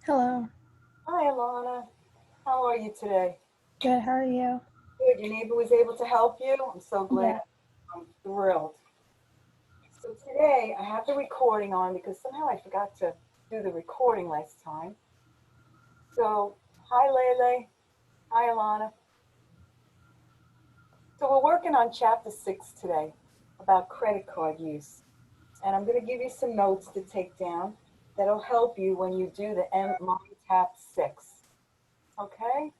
Hello. Hi, Alana. How are you today? Good. How are you? Good. Your neighbor was able to help you? I'm so glad. Yeah. I'm thrilled. So today I have the recording on because somehow I forgot to do the recording last time. So, hi, Lele. Hi, Alana. So we're working on chapter 6 today about credit card use. And I'm going to give you some notes to take down that'll help you when you do the Mind Tap 6. Okay?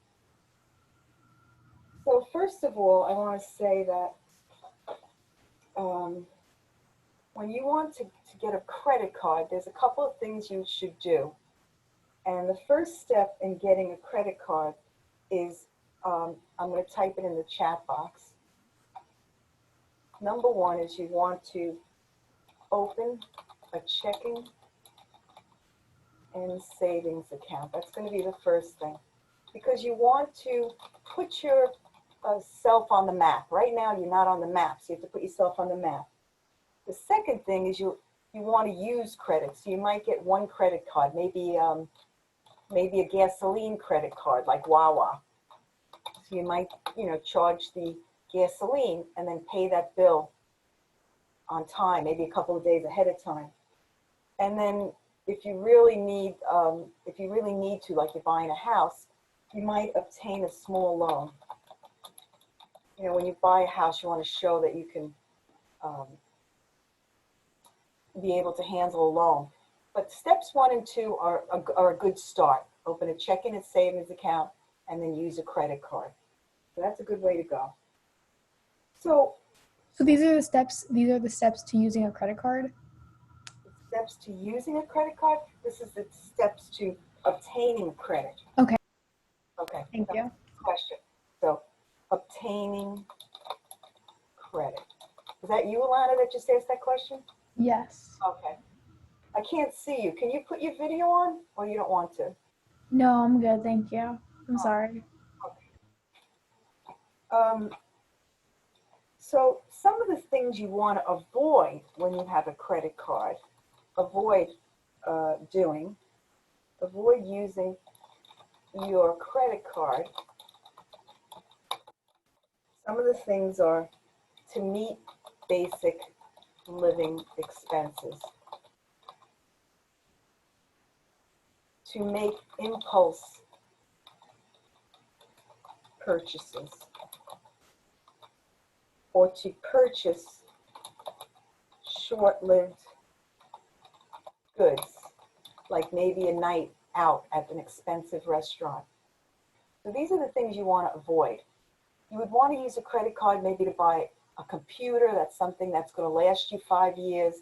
So first of all, I want to say that um, when you want to get a credit card, there's a couple of things you should do. And the first step in getting a credit card is I'm going to type it in the chat box. Number one is you want to open a checking and savings account. That's going to be the first thing because you want to put your self on the map. Right now, you're not on the map, so you have to put yourself on the map. The second thing is you want to use credit. So you might get one credit card, maybe a gasoline credit card like Wawa. So you might, charge the gasoline and then pay that bill on time, maybe a couple of days ahead of time. And then if you really need to, like you're buying a house, you might obtain a small loan. When you buy a house, you want to show that you can um, be able to handle a loan. But steps 1 and 2 are a good start. Open a checking and savings account and then use a credit card. So that's a good way to go. So So these are the steps to using a credit card. the steps to using a credit card, this is the steps to obtaining credit. Okay. Okay, Thank that's you. the question. So obtaining credit. Is that you, Alana, that just asked that question? Yes. Okay. I can't see you. Can you put your video on or you don't want to? No, I'm good. Thank you. I'm Oh, sorry. okay. So some of the things you want to avoid when you have a credit card, avoid doing, avoid using your credit card. Some of the things are to meet basic living expenses, to make impulse purchases, or to purchase short-lived goods, like maybe a night out at an expensive restaurant. So these are the things you want to avoid. You would want to use a credit card maybe to buy a computer. That's something that's going to last you 5 years.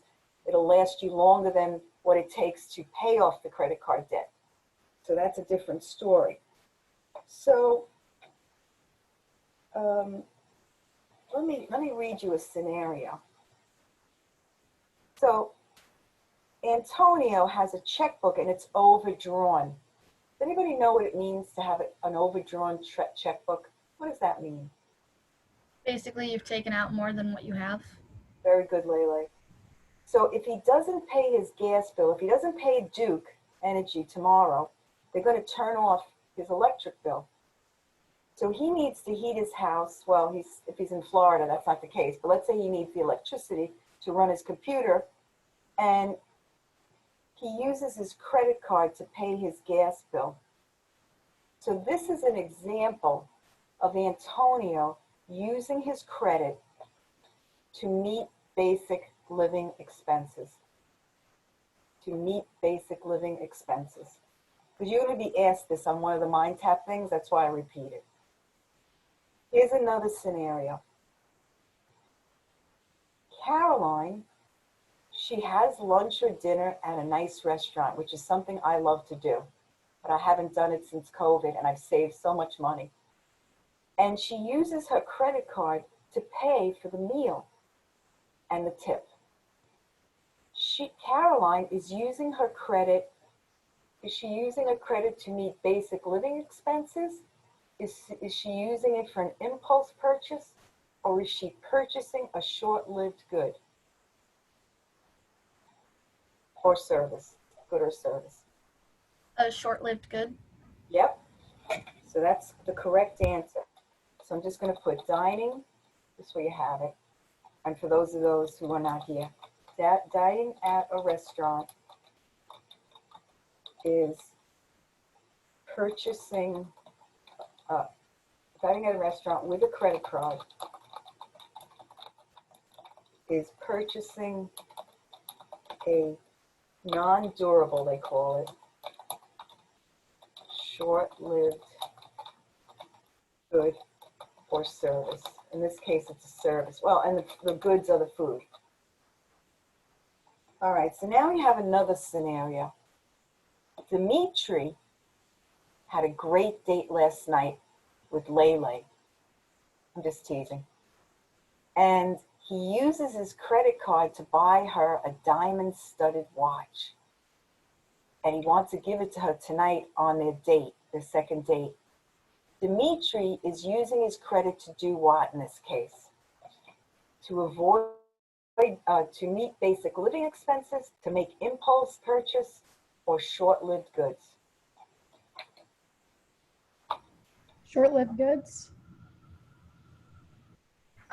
It'll last you longer than what it takes to pay off the credit card debt. So that's a different story. So um, let me read you a scenario. So Antonio has a checkbook and it's overdrawn. Does anybody know what it means to have an overdrawn checkbook? What does that mean? Basically, you've taken out more than what you have. Very good, Lele. So if he doesn't pay his gas bill, if he doesn't pay Duke Energy tomorrow, they're going to turn off his electric bill. So he needs to heat his house. Well, if he's in Florida, that's not the case. But let's say he needs the electricity to run his computer, and he uses his credit card to pay his gas bill. So this is an example of Antonio using his credit to meet basic living expenses. To meet basic living expenses. Because you're going to be asked this on one of the Mind Tap things, that's why I repeat it. Here's another scenario. Caroline, she has lunch or dinner at a nice restaurant, which is something I love to do. But I haven't done it since COVID, and I've saved so much money. And she uses her credit card to pay for the meal and the tip. Caroline is using her credit. Is she using her credit to meet basic living expenses? Is she using it for an impulse purchase? Or is she purchasing a short-lived good or service? Good or service? A short-lived good. Yep. So that's the correct answer. So I'm just going to put dining, this way you have it. And for those of those who are not here, dining at a restaurant is purchasing, dining at a restaurant with a credit card is purchasing a non-durable, they call it, short-lived good or service. In this case, it's a service. Well, and the goods are the food. All right, so now we have another scenario. Dimitri had a great date last night with Lele. I'm just teasing. And he uses his credit card to buy her a diamond-studded watch. And he wants to give it to her tonight on their date, their second date. Dimitri is using his credit to do what in this case? To avoid, to meet basic living expenses, to make impulse purchase, or short-lived goods? Short-lived goods.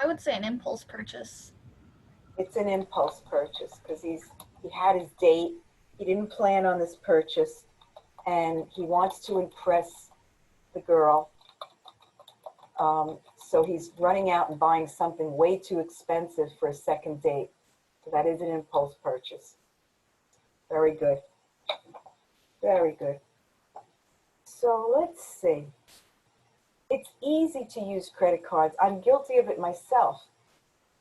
I would say an impulse purchase. It's an impulse purchase because he had his date. He didn't plan on this purchase, and he wants to impress the girl. So he's running out and buying something way too expensive for a second date. So that is an impulse purchase. Very good. Very good. So let's see. It's easy to use credit cards. I'm guilty of it myself.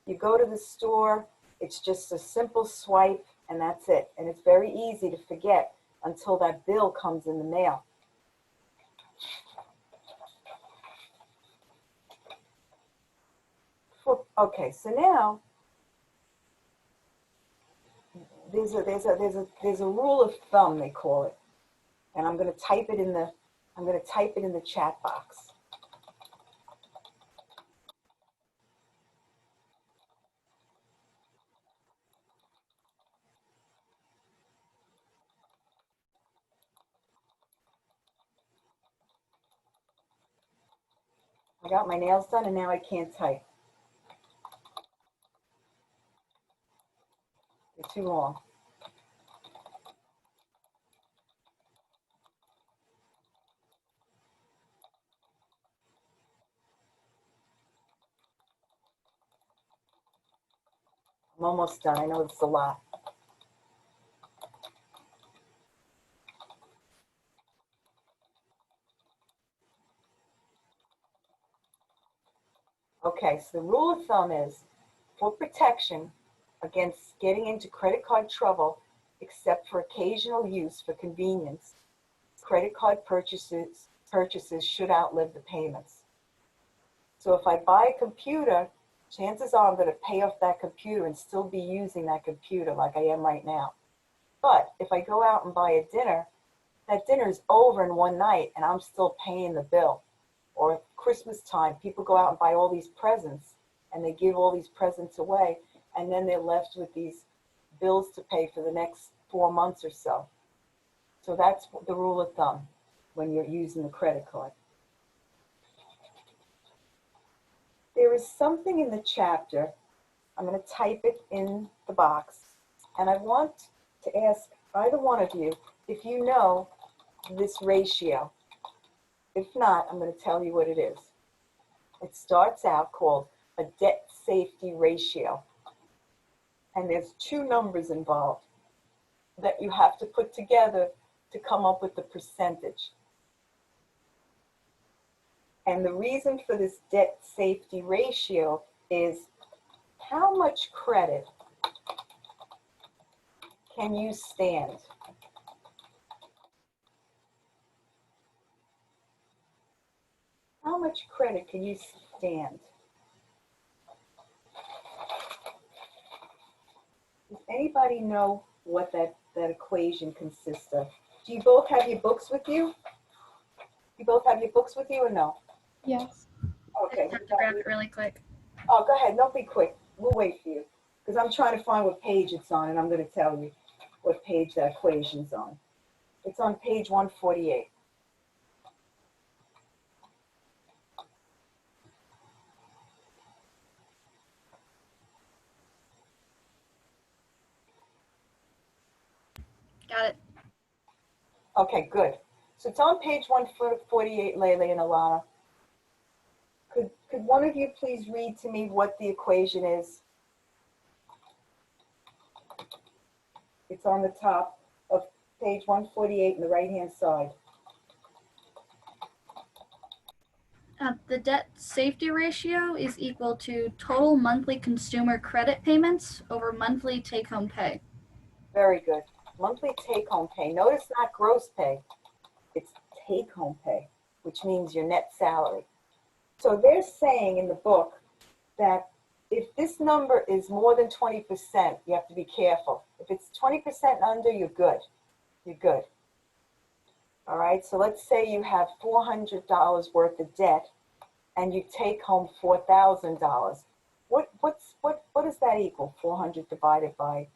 You go to the store, it's just a simple swipe, and that's it. And it's very easy to forget until that bill comes in the mail. Okay, so now there's a rule of thumb, they call it, and I'm going to type it in the chat box. I got my nails done and now I can't type. They're too long. I'm almost done. I know it's a lot. Okay, so the rule of thumb is, for protection against getting into credit card trouble, except for occasional use for convenience, credit card purchases should outlive the payments. So if I buy a computer, chances are I'm going to pay off that computer and still be using that computer like I am right now. But if I go out and buy a dinner, that dinner is over in one night and I'm still paying the bill. Or at Christmas time, people go out and buy all these presents and they give all these presents away, and then they're left with these bills to pay for the next 4 months or so. So that's the rule of thumb when you're using the credit card. There is something in the chapter, I'm going to type it in the box, and I want to ask either one of you if you know this ratio. If not, I'm going to tell you what it is. It starts out called a debt safety ratio. And there's two numbers involved that you have to put together to come up with the percentage. And the reason for this debt safety ratio is how much credit can you stand? How much credit can you stand? Does anybody know what that equation consists of? Do you both have your books with you? You both have your books with you or no? Yes. Okay. I have to grab it really quick. Oh, go ahead. Don't be quick. We'll wait for you. Because I'm trying to find what page it's on, and I'm going to tell you what page that equation's on. It's on page 148. Got it. Okay, good. So it's on page 148, Lele and Alana. Could one of you please read to me what the equation is? It's on the top of page 148 on the right-hand side. The debt safety ratio is equal to total monthly consumer credit payments over monthly take-home pay. Very good. Monthly take-home pay. Notice not gross pay. It's take-home pay, which means your net salary. So they're saying in the book that if this number is more than 20%, you have to be careful. If it's 20% under, you're good. You're good. All right, so let's say you have $400 worth of debt and you take home $4,000. What does that equal? 400 divided by,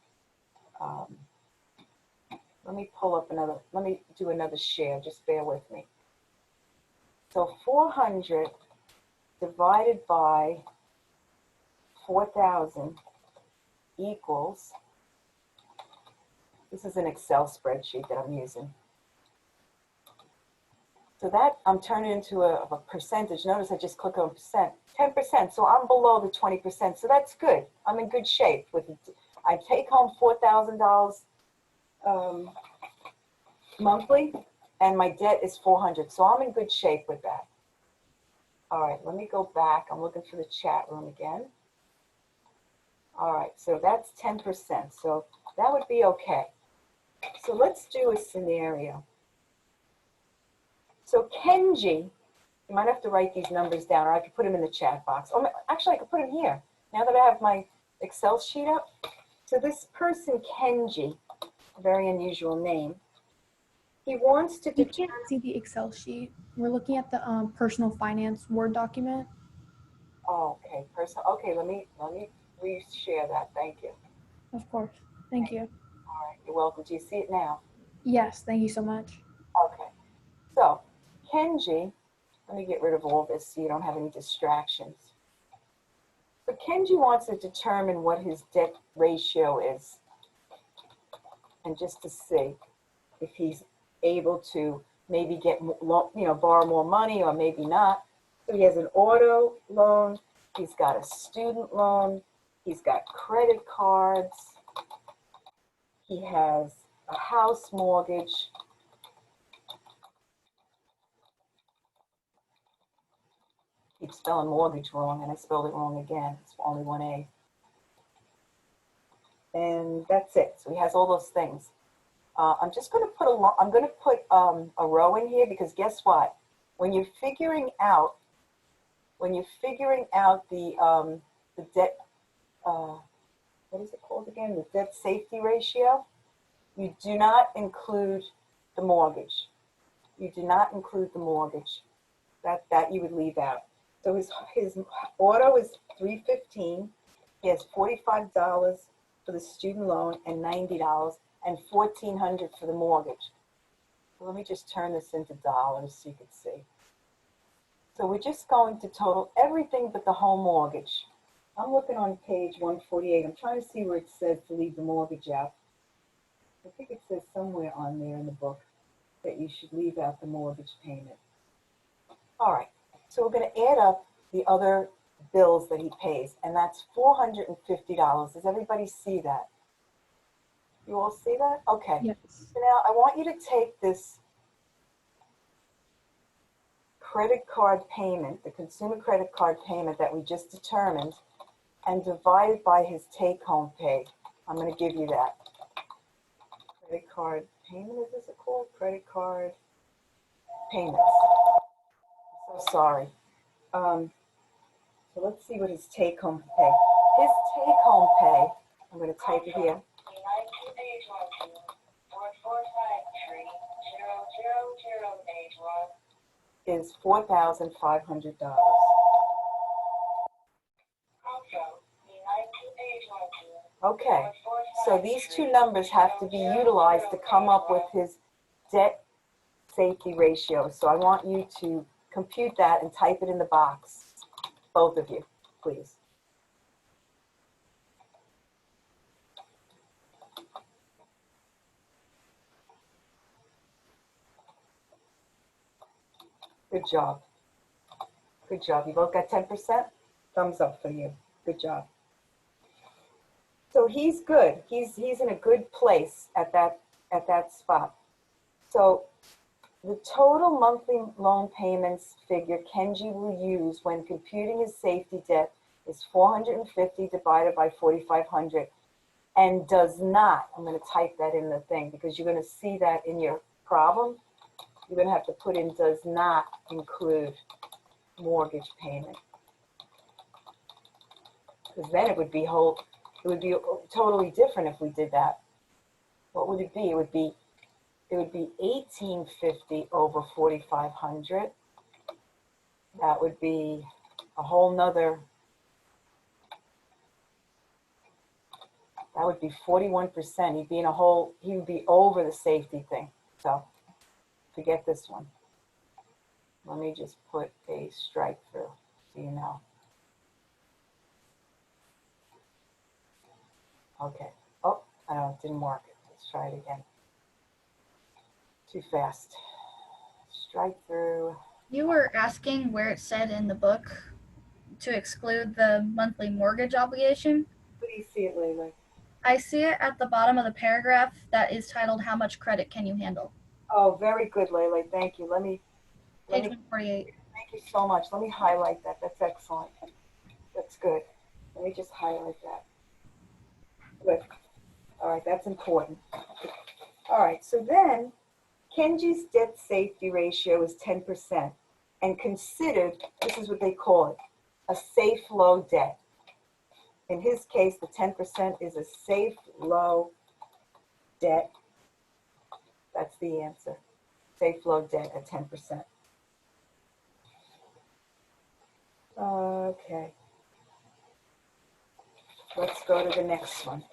let me pull up another, let me do another share, just bear with me. So 400 divided by 4,000 equals, this is an Excel spreadsheet that I'm using. So that I'm turning into a percentage. Notice I just click on percent, 10%. So I'm below the 20%. So that's good. I'm in good shape with it. I take home $4,000 monthly, and my debt is 400. So I'm in good shape with that. All right, let me go back. I'm looking for the chat room again. All right, so that's 10%. So that would be okay. So let's do a scenario. So Kenji, you might have to write these numbers down, or I could put them in the chat box. Oh, actually, I could put them here. Now that I have my Excel sheet up. So this person, Kenji, a very unusual name, he wants to You determine. can't see the Excel sheet. We're looking at the personal finance Word document. Oh, okay, okay, let me reshare that. Thank you. Of course. Thank you. All right, you're welcome. Do you see it now? Yes, thank you so much. Okay. So Kenji, let me get rid of all this so you don't have any distractions. So Kenji wants to determine what his debt ratio is, and just to see if he's able to maybe get, borrow more money or maybe not. So he has an auto loan, he's got a student loan, he's got credit cards, he has a house mortgage. Keep spelling mortgage wrong, and I spelled it wrong again. It's only one A. And that's it. So he has all those things. I'm just going to put a row in here, because guess what? When you're figuring out the debt, what is it called again? The debt safety ratio. You do not include the mortgage. You do not include the mortgage. That you would leave out. So his auto is $315. He has $45 for the student loan and $90 and $1,400 for the mortgage. So let me just turn this into dollars so you can see. So we're just going to total everything but the home mortgage. I'm looking on page 148. I'm trying to see where it says to leave the mortgage out. I think it says somewhere on there in the book that you should leave out the mortgage payment. All right. So we're going to add up the other bills that he pays, and that's $450. Does everybody see that? You all see that? Okay. Yes. So now I want you to take this credit card payment, the consumer credit card payment that we just determined, and divide it by his take-home pay. I'm going to give you that. Credit card payment, is this called? Credit card payments. I'm so sorry. So let's see what his take-home pay. His take-home pay, I'm going to type it here. Is $4,500. Okay, so these two numbers have to be utilized to come up with his debt safety ratio. So I want you to compute that and type it in the box, both of you, please. Good job. Good job. You both got 10%? Thumbs up for you. Good job. So he's good. He's in a good place at that spot. So the total monthly loan payments figure Kenji will use when computing his safety debt is 450 divided by 4,500 and does not, I'm going to type that in the thing because you're going to see that in your problem. You're going to have to put in does not include mortgage payment. Because then it would be totally different if we did that. What would it be? It would be 1850 over 4,500. That would be a whole nother, that would be 41%. He'd be in a whole, he would be over the safety thing. So forget this one. Let me just put a strike through so you know. Okay. Oh, it didn't work. Let's try it again. Too fast. Strike through. You were asking where it said in the book to exclude the monthly mortgage obligation. Where do you see it, Layla? I see it at the bottom of the paragraph that is titled "How much credit can you handle?" Oh, very good, Layla. Thank you. Page 148. Thank you so much. Let me highlight that. That's excellent. That's good. Let me just highlight that. Good. All right, that's important. All right, so then Kenji's debt safety ratio is 10% and considered, this is what they call it, a safe low debt. In his case, the 10% is a safe low debt. That's the answer. Safe low debt at 10%. Okay. Let's go to the next one.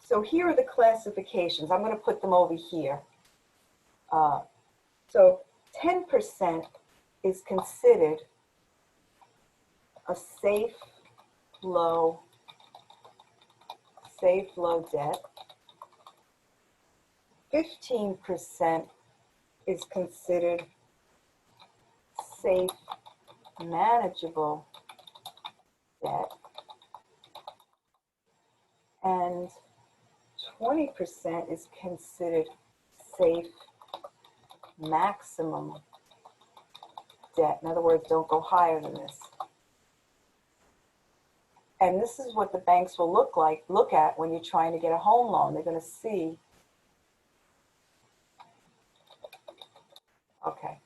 So here are the classifications. I'm going to put them over here. So 10% is considered a safe low debt. 15% is considered safe manageable debt. And 20% is considered safe maximum debt. In other words, don't go higher than this. And this is what the banks will look at when you're trying to get a home loan. They're going to see. Okay,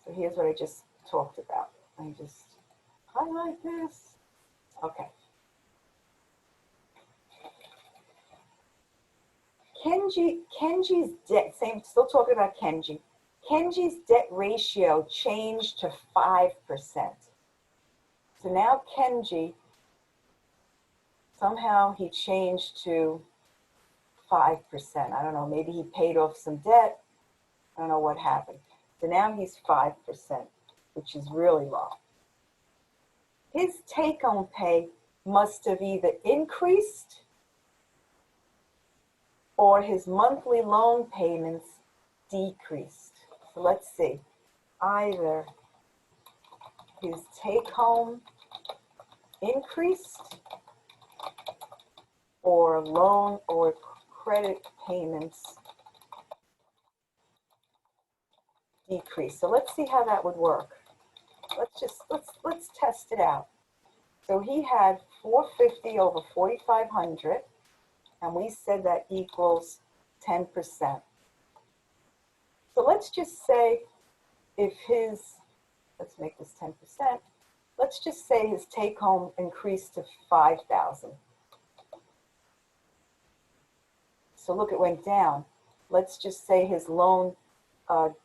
so here's what I just talked about. Let me just highlight this. Okay. Kenji's debt, still talking about Kenji. Kenji's debt ratio changed to 5%. So now Kenji, somehow he changed to 5%. I don't know, maybe he paid off some debt. I don't know what happened. So now he's 5%, which is really low. His take-home pay must have either increased or his monthly loan payments decreased. So let's see. Either his take-home increased or loan or credit payments decreased. So let's see how that would work. Let's test it out. So he had 450 over 4,500. And we said that equals 10%. So let's just say if let's make this 10%. Let's just say his take home increased to 5,000. So look, it went down. Let's just say his loan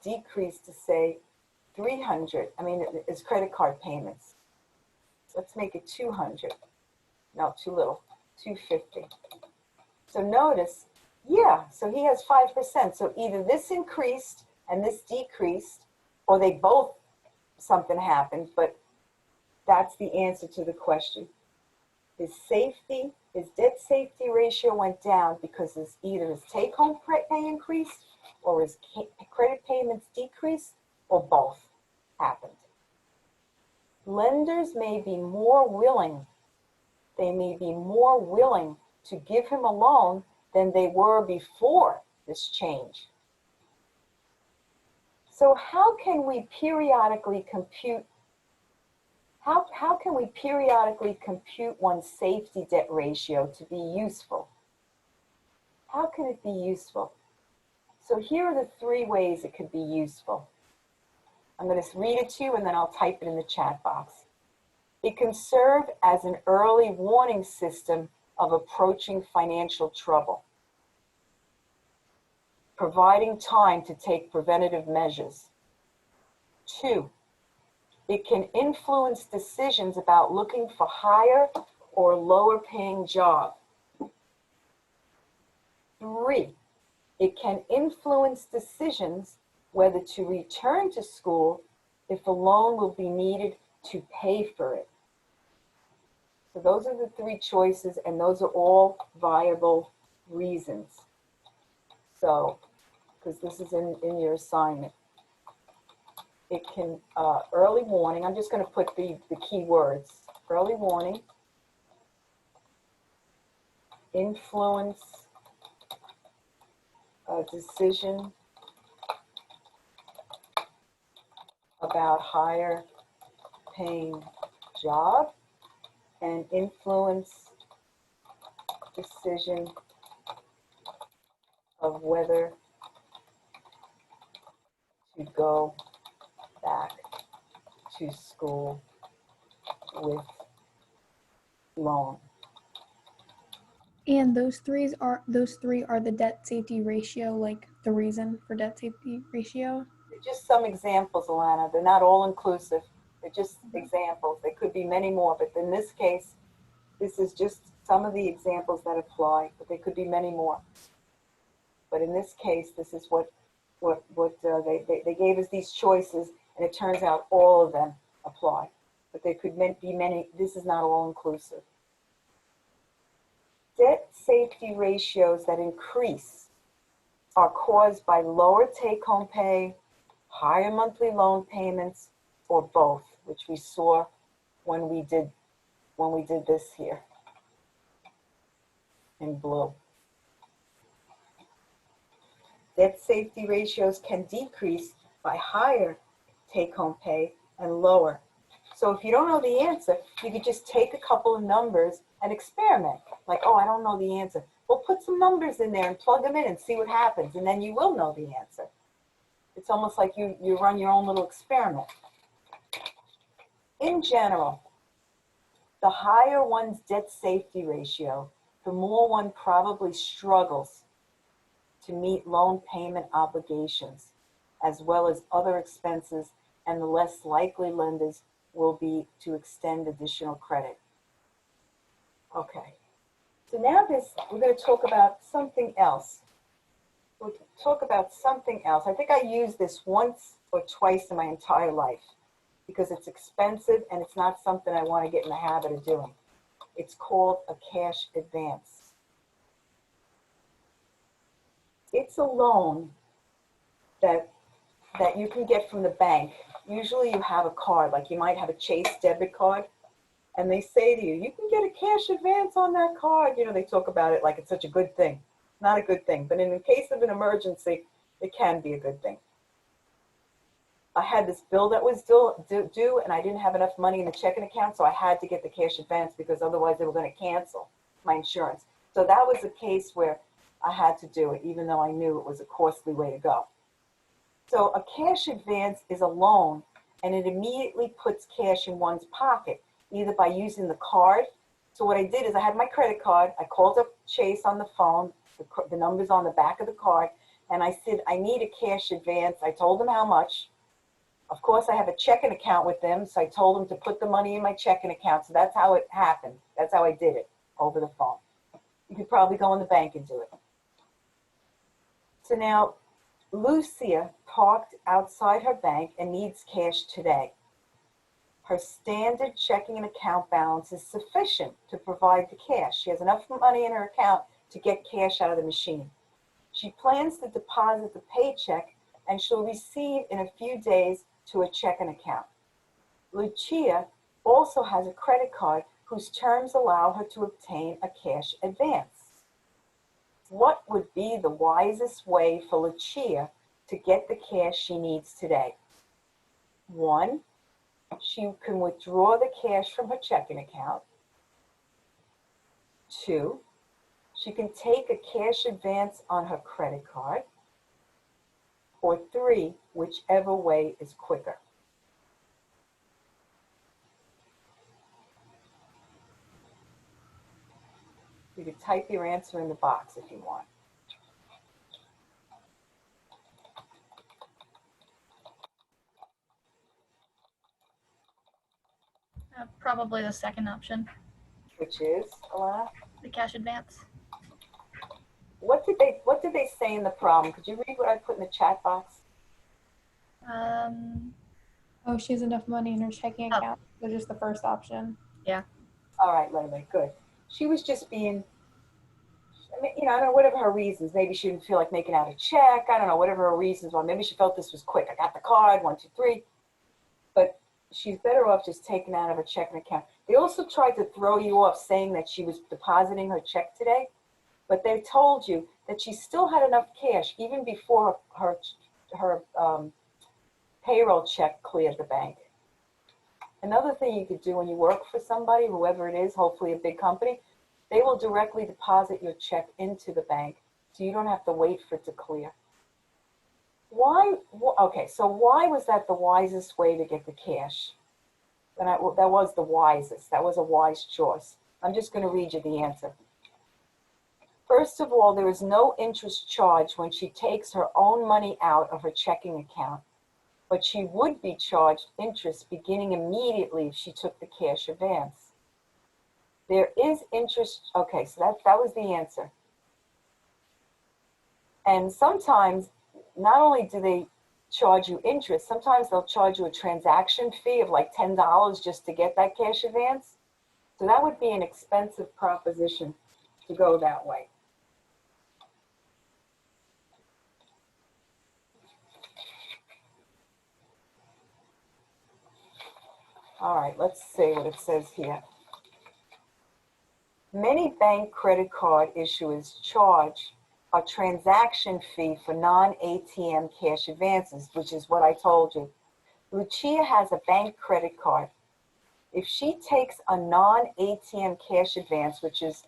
decreased to say 300. I mean, his credit card payments. Let's make it 200. No, too little. 250. So notice, yeah, so he has 5%. So either this increased and this decreased, or they both, something happened, but that's the answer to the question. His debt safety ratio went down because either his take-home pay increased or his credit payments decreased, or both happened. Lenders may be more willing, to give him a loan than they were before this change. So how can we periodically compute one's safety debt ratio to be useful? How can it be useful? So here are the 3 ways it could be useful. I'm going to read it to you and then I'll type it in the chat box. It can serve as an early warning system of approaching financial trouble, providing time to take preventative measures. 2, it can influence decisions about looking for higher or lower paying job. 3, it can influence decisions whether to return to school if a loan will be needed to pay for it. So those are the 3 choices, and those are all viable reasons. So, because this is in your assignment. It can, early warning, I'm just going to put the key words. Early warning, influence a decision about higher paying job, and influence decision of whether to go back to school with loan. And those 3 are the debt safety ratio, like the reason for debt safety ratio? They're just some examples, Alana. They're not all inclusive. They're just examples. There could be many more, but in this case, this is just some of the examples that apply, but there could be many more. But in this case, this is what they gave us these choices, and it turns out all of them apply. But there could be many. This is not all inclusive. Debt safety ratios that increase are caused by lower take-home pay, higher monthly loan payments, or both, which we saw when we did this here in blue. Debt safety ratios can decrease by higher take-home pay and lower. So if you don't know the answer, you could just take a couple of numbers and experiment. Like, oh, I don't know the answer. Well, put some numbers in there and plug them in and see what happens, and then you will know the answer. It's almost like you run your own little experiment. In general, the higher one's debt safety ratio, the more one probably struggles to meet loan payment obligations, as well as other expenses, and the less likely lenders will be to extend additional credit. Okay, so now we're going to talk about something else. We'll talk about something else. I think I used this once or twice in my entire life because it's expensive and it's not something I want to get in the habit of doing. It's called a cash advance. It's a loan that you can get from the bank. Usually you have a card, like you might have a Chase debit card, and they say to you, you can get a cash advance on that card. You know, they talk about it like it's such a good thing. Not a good thing, but in the case of an emergency, it can be a good thing. I had this bill that was due, and I didn't have enough money in the checking account, so I had to get the cash advance because otherwise they were going to cancel my insurance. So that was a case where I had to do it, even though I knew it was a costly way to go. So a cash advance is a loan, and it immediately puts cash in one's pocket, either by using the card. So what I did is I had my credit card. I called up Chase on the phone, the number's on the back of the card, and I said, I need a cash advance. I told them how much. Of course, I have a checking account with them, so I told them to put the money in my checking account. So that's how it happened. That's how I did it, over the phone. You could probably go in the bank and do it. So now, Lucia parked outside her bank and needs cash today. Her standard checking and account balance is sufficient to provide the cash. She has enough money in her account to get cash out of the machine. She plans to deposit the paycheck and she'll receive in a few days to a checking account. Lucia also has a credit card whose terms allow her to obtain a cash advance. What would be the wisest way for Lucia to get the cash she needs today? 1, she can withdraw the cash from her checking account. 2, she can take a cash advance on her credit card. Or 3, whichever way is quicker. You can type your answer in the box if you want. Probably the second option, Which is, Alana? the cash advance. What did they say in the problem? Could you read what I put in the chat box? Oh, she has enough money in her checking account. So just the first option. Yeah. All right, Lele, good. She was just being, I mean, I don't know, whatever her reasons. Maybe she didn't feel like making out a check. I don't know, whatever her reasons were. Maybe she felt this was quick. I got the card, 1, 2, 3. But she's better off just taking out of her checking account. They also tried to throw you off saying that she was depositing her check today, but they told you that she still had enough cash even before her payroll check cleared the bank. Another thing you could do when you work for somebody, whoever it is, hopefully a big company, they will directly deposit your check into the bank, so you don't have to wait for it to clear. Why? Okay, so why was that the wisest way to get the cash? That was the wisest. That was a wise choice. I'm just going to read you the answer. First of all, there is no interest charged when she takes her own money out of her checking account, but she would be charged interest beginning immediately if she took the cash advance. There is interest. Okay, so that was the answer. And sometimes, not only do they charge you interest, sometimes they'll charge you a transaction fee of like $10 just to get that cash advance. So that would be an expensive proposition to go that way. All right, let's see what it says here. Many bank credit card issuers charge a transaction fee for non-ATM cash advances, which is what I told you. Lucia has a bank credit card. If she takes a non-ATM cash advance, which is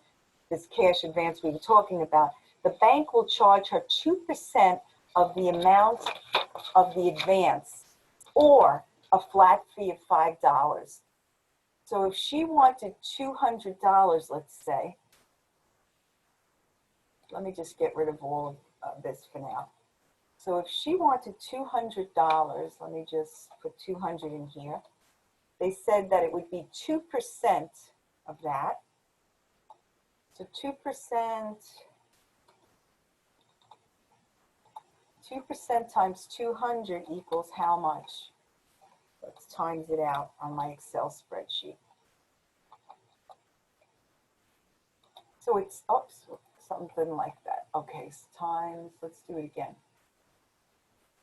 this cash advance we were talking about, the bank will charge her 2% of the amount of the advance, or a flat fee of $5. So if she wanted $200, let's say, let me just get rid of all of this for now. So if she wanted $200, let me just put 200 in here. They said that it would be 2% of that. So 2% times 200 equals how much? Let's times it out on my Excel spreadsheet. So it's, oops, something like that. Okay, so times, let's do it again.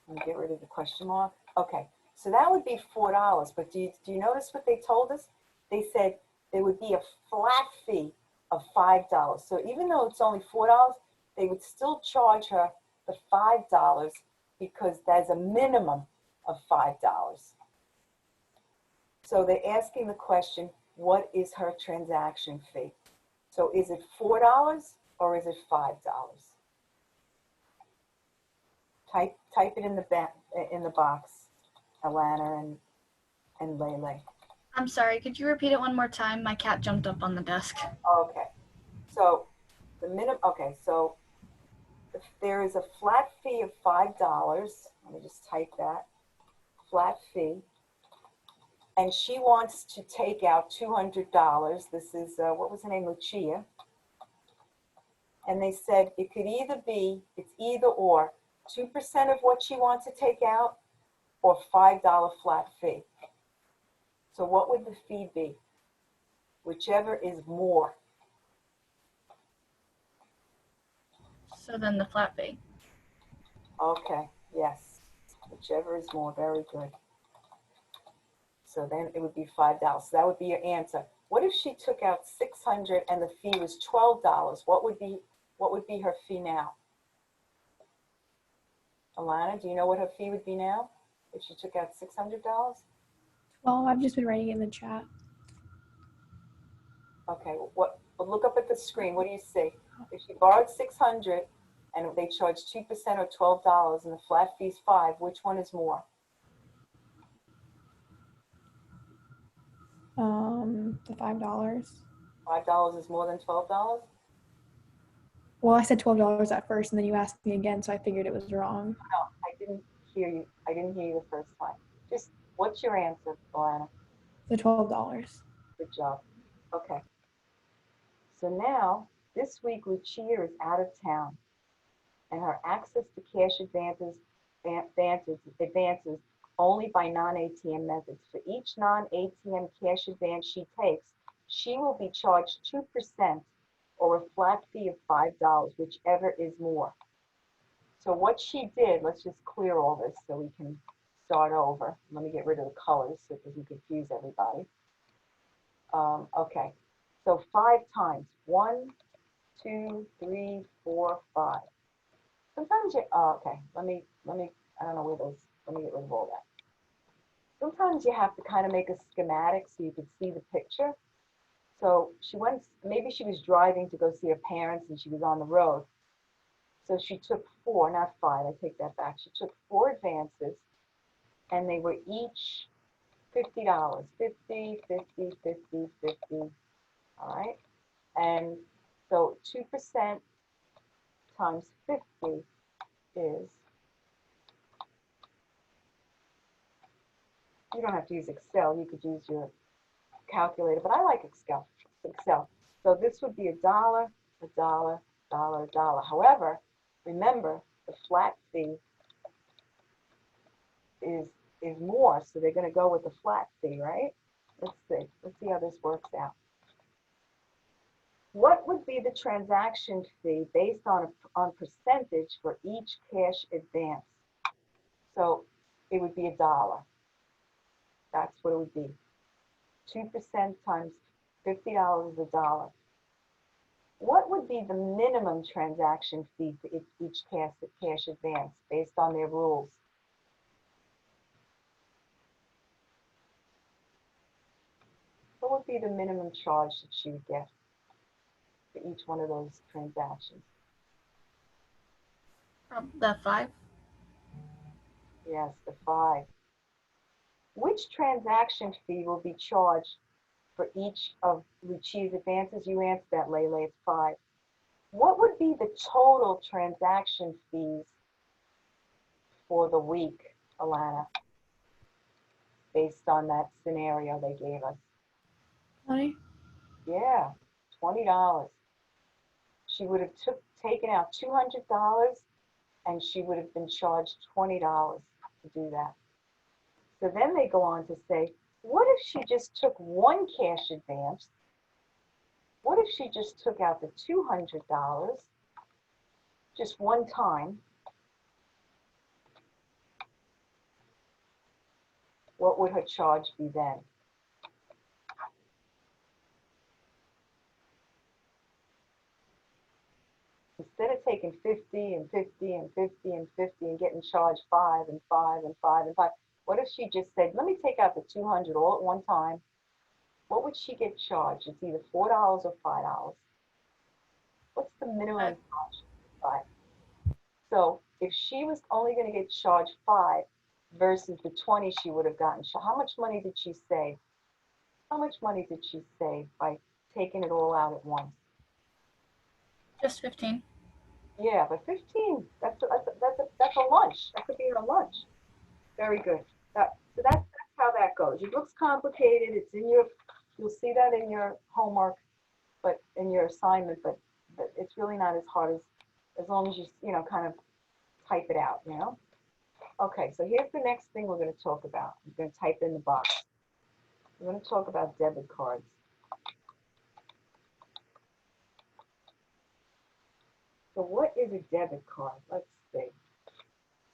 Let me get rid of the question mark. Okay, so that would be $4, but do you notice what they told us? They said there would be a flat fee of $5. So even though it's only $4, they would still charge her the $5 because there's a minimum of $5. So they're asking the question, what is her transaction fee? So is it $4 or is it $5? Type it in the box, Alana and Lele. I'm sorry, could you repeat it one more time? My cat jumped up on the desk. Okay, so the minimum. Okay, so if there is a flat fee of $5, let me just type that, flat fee, and she wants to take out $200. This is, what was her name, Lucia. and they said it could either be, it's either or, 2% of what she wants to take out or $5 flat fee. So what would the fee be? Whichever is more. So then the flat fee. Okay, yes. Whichever is more, very good. So then it would be $5. So that would be your answer. What if she took out $600 and the fee was $12? What would be her fee now? Alana, do you know what her fee would be now if she took out $600? Well, I've just been writing it in the chat. Okay, well, look up at the screen. What do you see? If she borrowed $600 and they charge 2% or $12 and the flat fee is $5, which one is more? The $5. $5 is more than $12? Well, I said $12 at first, and then you asked me again, so I figured it was wrong. No, I didn't hear you. I didn't hear you the first time. Just, what's your answer, Alana? The $12. Good job. Okay. So now, this week, Lucia is out of town, and her access to cash advances only by non-ATM methods. For each non-ATM cash advance she takes, she will be charged 2% or a flat fee of $5, whichever is more. So what she did, let's just clear all this so we can start over. Let me get rid of the colors so it doesn't confuse everybody. Okay, so 5 times. 1, 2, 3, 4, 5. Sometimes you, okay, let me, I don't know where those, let me get rid of all that. Sometimes you have to kind of make a schematic so you could see the picture. So she went, maybe she was driving to go see her parents and she was on the road. So she took 4, not 5, I take that back. She took 4 advances and they were each $50, 50, 50, 50, 50, all right? And so 2% times 50 is, you don't have to use Excel, you could use your calculator, but I like Excel. So this would be $1, $1, $1, $1. However, remember the flat fee is more, so they're going to go with the flat fee, right? Let's see how this works out. What would be the transaction fee based on percentage for each cash advance? So it would be $1. That's what it would be. 2% times $50 is $1. What would be the minimum transaction fee for each cash advance based on their rules? What would be the minimum charge that she would get for each one of those transactions? The 5. Yes, the 5. Which transaction fee will be charged for each of Lucia's advances? You answered that, Lele, it's 5. What would be the total transaction fees for the week, Alana, based on that scenario they gave us? 20? Yeah, $20. She would have taken out $200 and she would have been charged $20 to do that. So then they go on to say, what if she just took 1 cash advance? What if she just took out the $200 just 1 time? What would her charge be then? Instead of taking 50 and 50 and 50 and 50 and getting charged 5 and 5 and 5 and 5, what if she just said, let me take out the 200 all at one time? What would she get charged? It's either $4 or $5. What's the minimum charge? 5. So if she was only going to get charged 5 versus the 20 she would have gotten, how much money did she save? How much money did she save by taking it all out at once? Just 15. Yeah, but 15, that's a lunch. That could be her lunch. Very good. So that's how that goes. It looks complicated. It's in your, you'll see that in your homework, but in your assignment, but It's really not as hard as long as you know, kind of type it out, you know? Okay, so here's the next thing we're going to talk about. I'm going to type in the box. We're going to talk about debit cards. So what is a debit card? Let's see.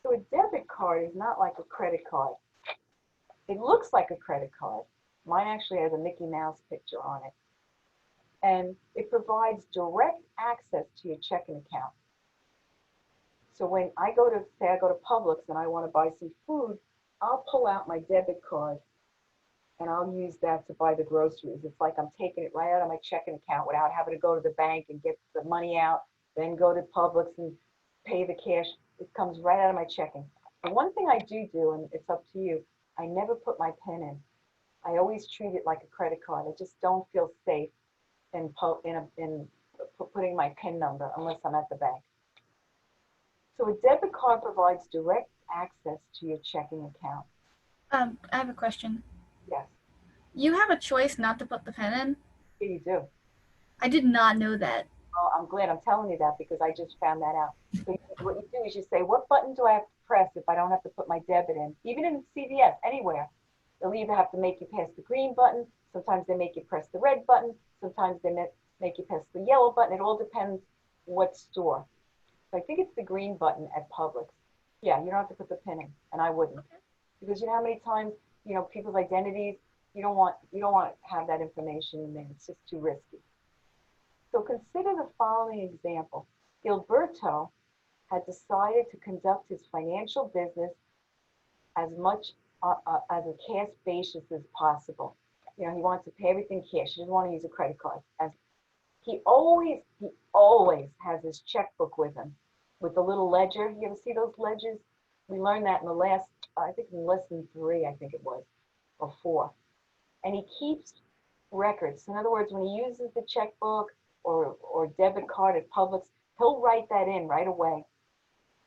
So a debit card is not like a credit card. It looks like a credit card. Mine actually has a Mickey Mouse picture on it. And it provides direct access to your checking account. So when I go to, say I go to Publix and I want to buy some food, I'll pull out my debit card and I'll use that to buy the groceries. It's like I'm taking it right out of my checking account without having to go to the bank and get the money out, then go to Publix and pay the cash. It comes right out of my checking. And one thing I do, and it's up to you, I never put my PIN in. I always treat it like a credit card. I just don't feel safe in putting my PIN number unless I'm at the bank. So a debit card provides direct access to your checking account. I have a question. Yes, You have a choice not to put the pen in? yeah, you do. I did not know that. Oh, I'm glad I'm telling you that because I just found that out. So what you do is you say, what button do I have to press if I don't have to put my debit in? Even in CVS, anywhere. They'll either have to make you press the green button, sometimes they make you press the red button, sometimes they make you press the yellow button. It all depends what store. So I think it's the green button at Publix. Yeah, you don't have to put the PIN in, and I wouldn't. Because you know how many times, you know, people's identities, you don't want to have that information in there. It's just too risky. So consider the following example. Gilberto had decided to conduct his financial business as much as a cash basis as possible. You know, he wants to pay everything cash. He doesn't want to use a credit card. As he always has his checkbook with him, with the little ledger. You ever see those ledgers? We learned that in the last, I think in lesson 3, I think it was, or 4. And he keeps records. In other words, when he uses the checkbook or debit card at Publix, he'll write that in right away.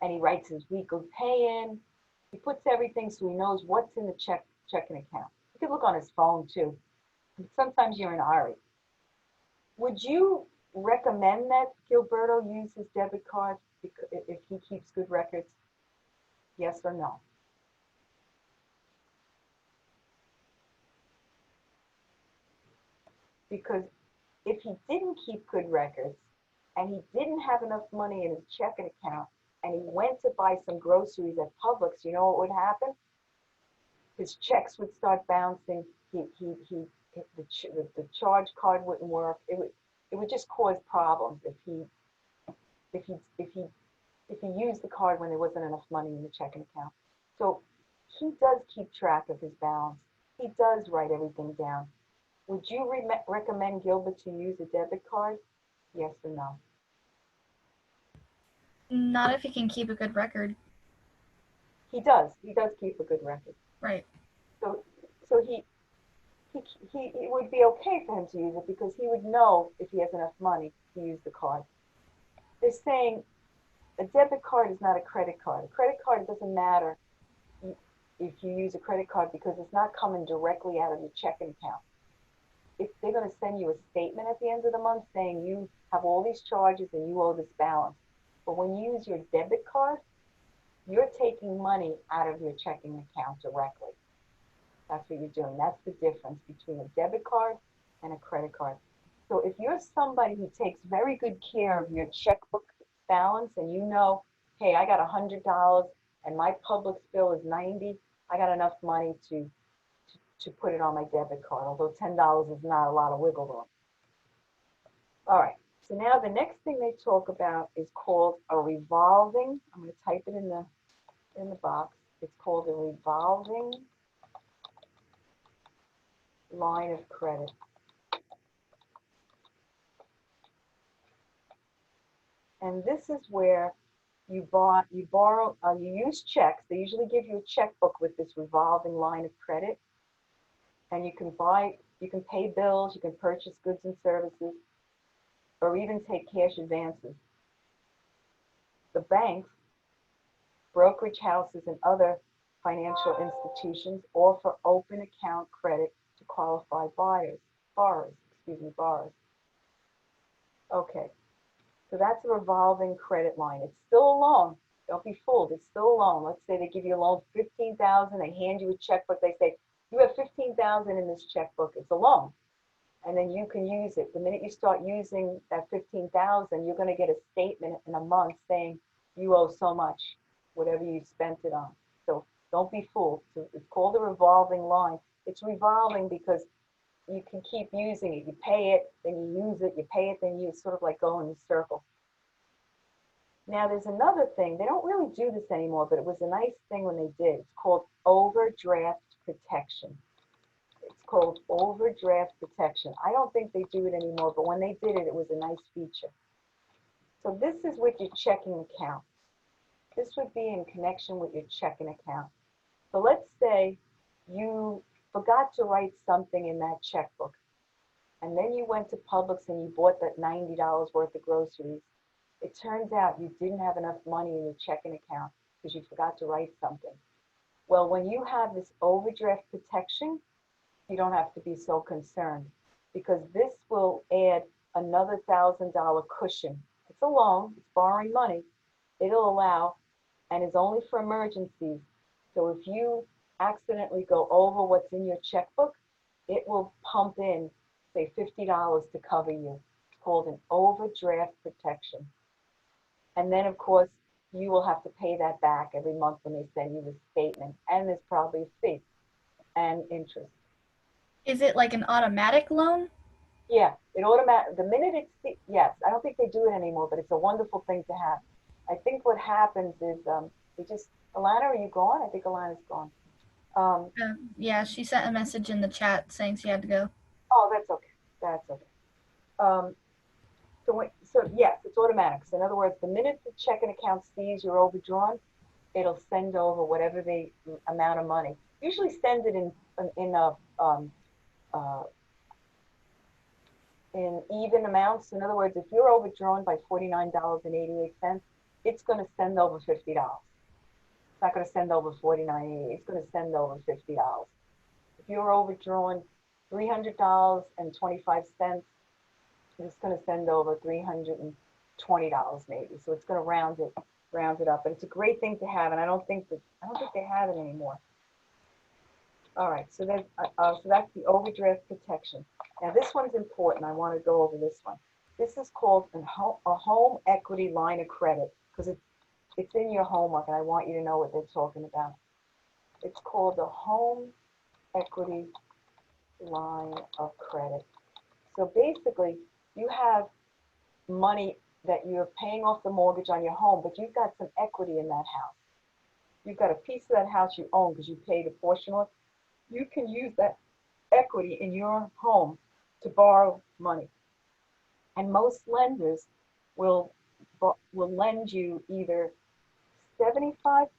And he writes his weekly pay-in. He puts everything so he knows what's in the checking account. You can look on his phone too. Sometimes you're in a hurry. Would you recommend that Gilberto use his debit card if he keeps good records? Yes or no? Because if he didn't keep good records and he didn't have enough money in his checking account and he went to buy some groceries at Publix, you know what would happen? His checks would start bouncing. The charge card wouldn't work. It would just cause problems if he used the card when there wasn't enough money in the checking account. So he does keep track of his balance. He does write everything down. Would you recommend Gilbert to use a debit card? Yes or no? Not if he can keep a good record. He does. He does keep a good record. Right. So it would be okay for him to use it because he would know if he has enough money to use the card. They're saying a debit card is not a credit card. A credit card, it doesn't matter if you use a credit card because it's not coming directly out of your checking account. If they're going to send you a statement at the end of the month saying you have all these charges and you owe this balance. But when you use your debit card, you're taking money out of your checking account directly. That's what you're doing. That's the difference between a debit card and a credit card. So if you're somebody who takes very good care of your checkbook balance and you know, hey, I got $100 and my Publix bill is $90, I got enough money to put it on my debit card, although $10 is not a lot of wiggle room. All right, so now the next thing they talk about is called a revolving, I'm going to type it in the box, it's called a revolving line of credit. And this is where you use checks. They usually give you a checkbook with this revolving line of credit. And you can pay bills, you can purchase goods and services, or even take cash advances. The banks, brokerage houses, and other financial institutions offer open account credit to qualified borrowers. Okay. So that's a revolving credit line. It's still a loan. Don't be fooled. It's still a loan. Let's say they give you a loan for $15,000. They hand you a checkbook. They say, you have $15,000 in this checkbook. It's a loan. And then you can use it. The minute you start using that $15,000, you're going to get a statement in a month saying you owe so much, whatever you spent it on. So don't be fooled. So it's called a revolving line. It's revolving because you can keep using it. You pay it, then you use it. You pay it, then you sort of like go in a circle. Now there's another thing. They don't really do this anymore, but it was a nice thing when they did. It's called overdraft protection. It's called overdraft protection. I don't think they do it anymore, but when they did it, it was a nice feature. So this is with your checking account. This would be in connection with your checking account. So let's say you forgot to write something in that checkbook, and then you went to Publix and you bought that $90 worth of groceries. It turns out you didn't have enough money in your checking account because you forgot to write something. Well, when you have this overdraft protection, you don't have to be so concerned because this will add another $1,000 cushion. It's a loan, it's borrowing money. It'll allow, and is only for emergencies. So if you accidentally go over what's in your checkbook, it will pump in, say, $50 to cover you. It's called an overdraft protection. And then, of course, you will have to pay that back every month when they send you the statement. And there's probably a fee and interest. Is it like an automatic loan? Yeah, it automatic. The minute it's, yes, I don't think they do it anymore, but it's a wonderful thing to have. I think what happens is they just, Alana, are you gone? I think Alana's gone. Yeah, she sent a message in the chat saying she had to go. Oh, that's okay. That's okay. So yes, it's automatic. So in other words, the minute the checking account sees you're overdrawn, it'll send over whatever the amount of money. Usually send it in even amounts. In other words, if you're overdrawn by $49.88, it's going to send over $50. It's not going to send over $49.88. It's going to send over $50. If you're overdrawn $300.25, it's going to send over $320 maybe. So it's going to round it up. But it's a great thing to have, and I don't think they have it anymore. All right, so that's the overdraft protection. Now this one is important. I want to go over this one. This is called a home equity line of credit because it's in your homework, and I want you to know what they're talking about. It's called the home equity line of credit. So basically, you have money that you're paying off the mortgage on your home, but you've got some equity in that house. You've got a piece of that house you own because you paid a portion of it. You can use that equity in your home to borrow money. And most lenders will lend you either 75%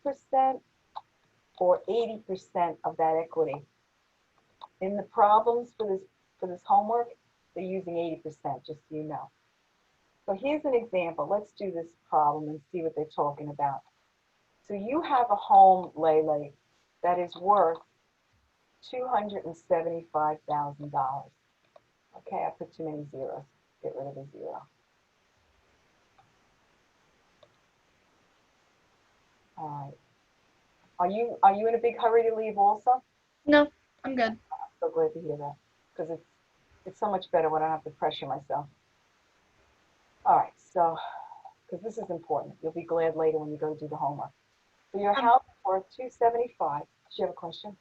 or 80% of that equity. In the problems for this homework, they're using 80%, just so you know. So here's an example. Let's do this problem and see what they're talking about. So you have a home, Lele, that is worth $275,000. Okay, I put too many zeros. Get rid of the zero. All right. Are you in a big hurry to leave also? No, I'm good. I'm so glad to hear that because it's so much better when I don't have to pressure myself. All right, so because this is important, you'll be glad later when you go do the homework. So your house is worth $275,000. Do you have a question?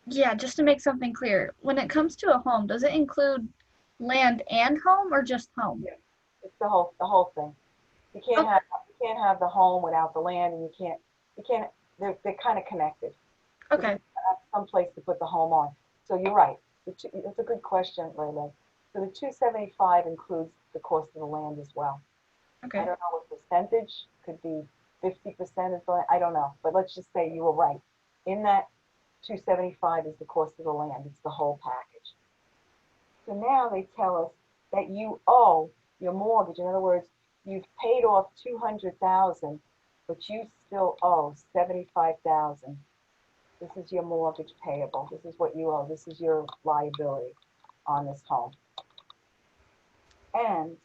Yeah, just to make something clear, when it comes to a home, does it include land and home or just home? Yeah, it's the whole thing. You can't have the home without the land, and you can't. They're kind of connected. Okay. You have some place to put the home on. So you're right. That's a good question, Lele. So the 275 includes the cost of the land as well. Okay. I don't know what percentage. Could be 50% of the land. I don't know. But let's just say you were right. In that 275 is the cost of the land. It's the whole package. So now they tell us that you owe your mortgage. In other words, you've paid off $200,000, but you still owe $75,000. This is your mortgage payable. This is what you owe. This is your liability on this home. And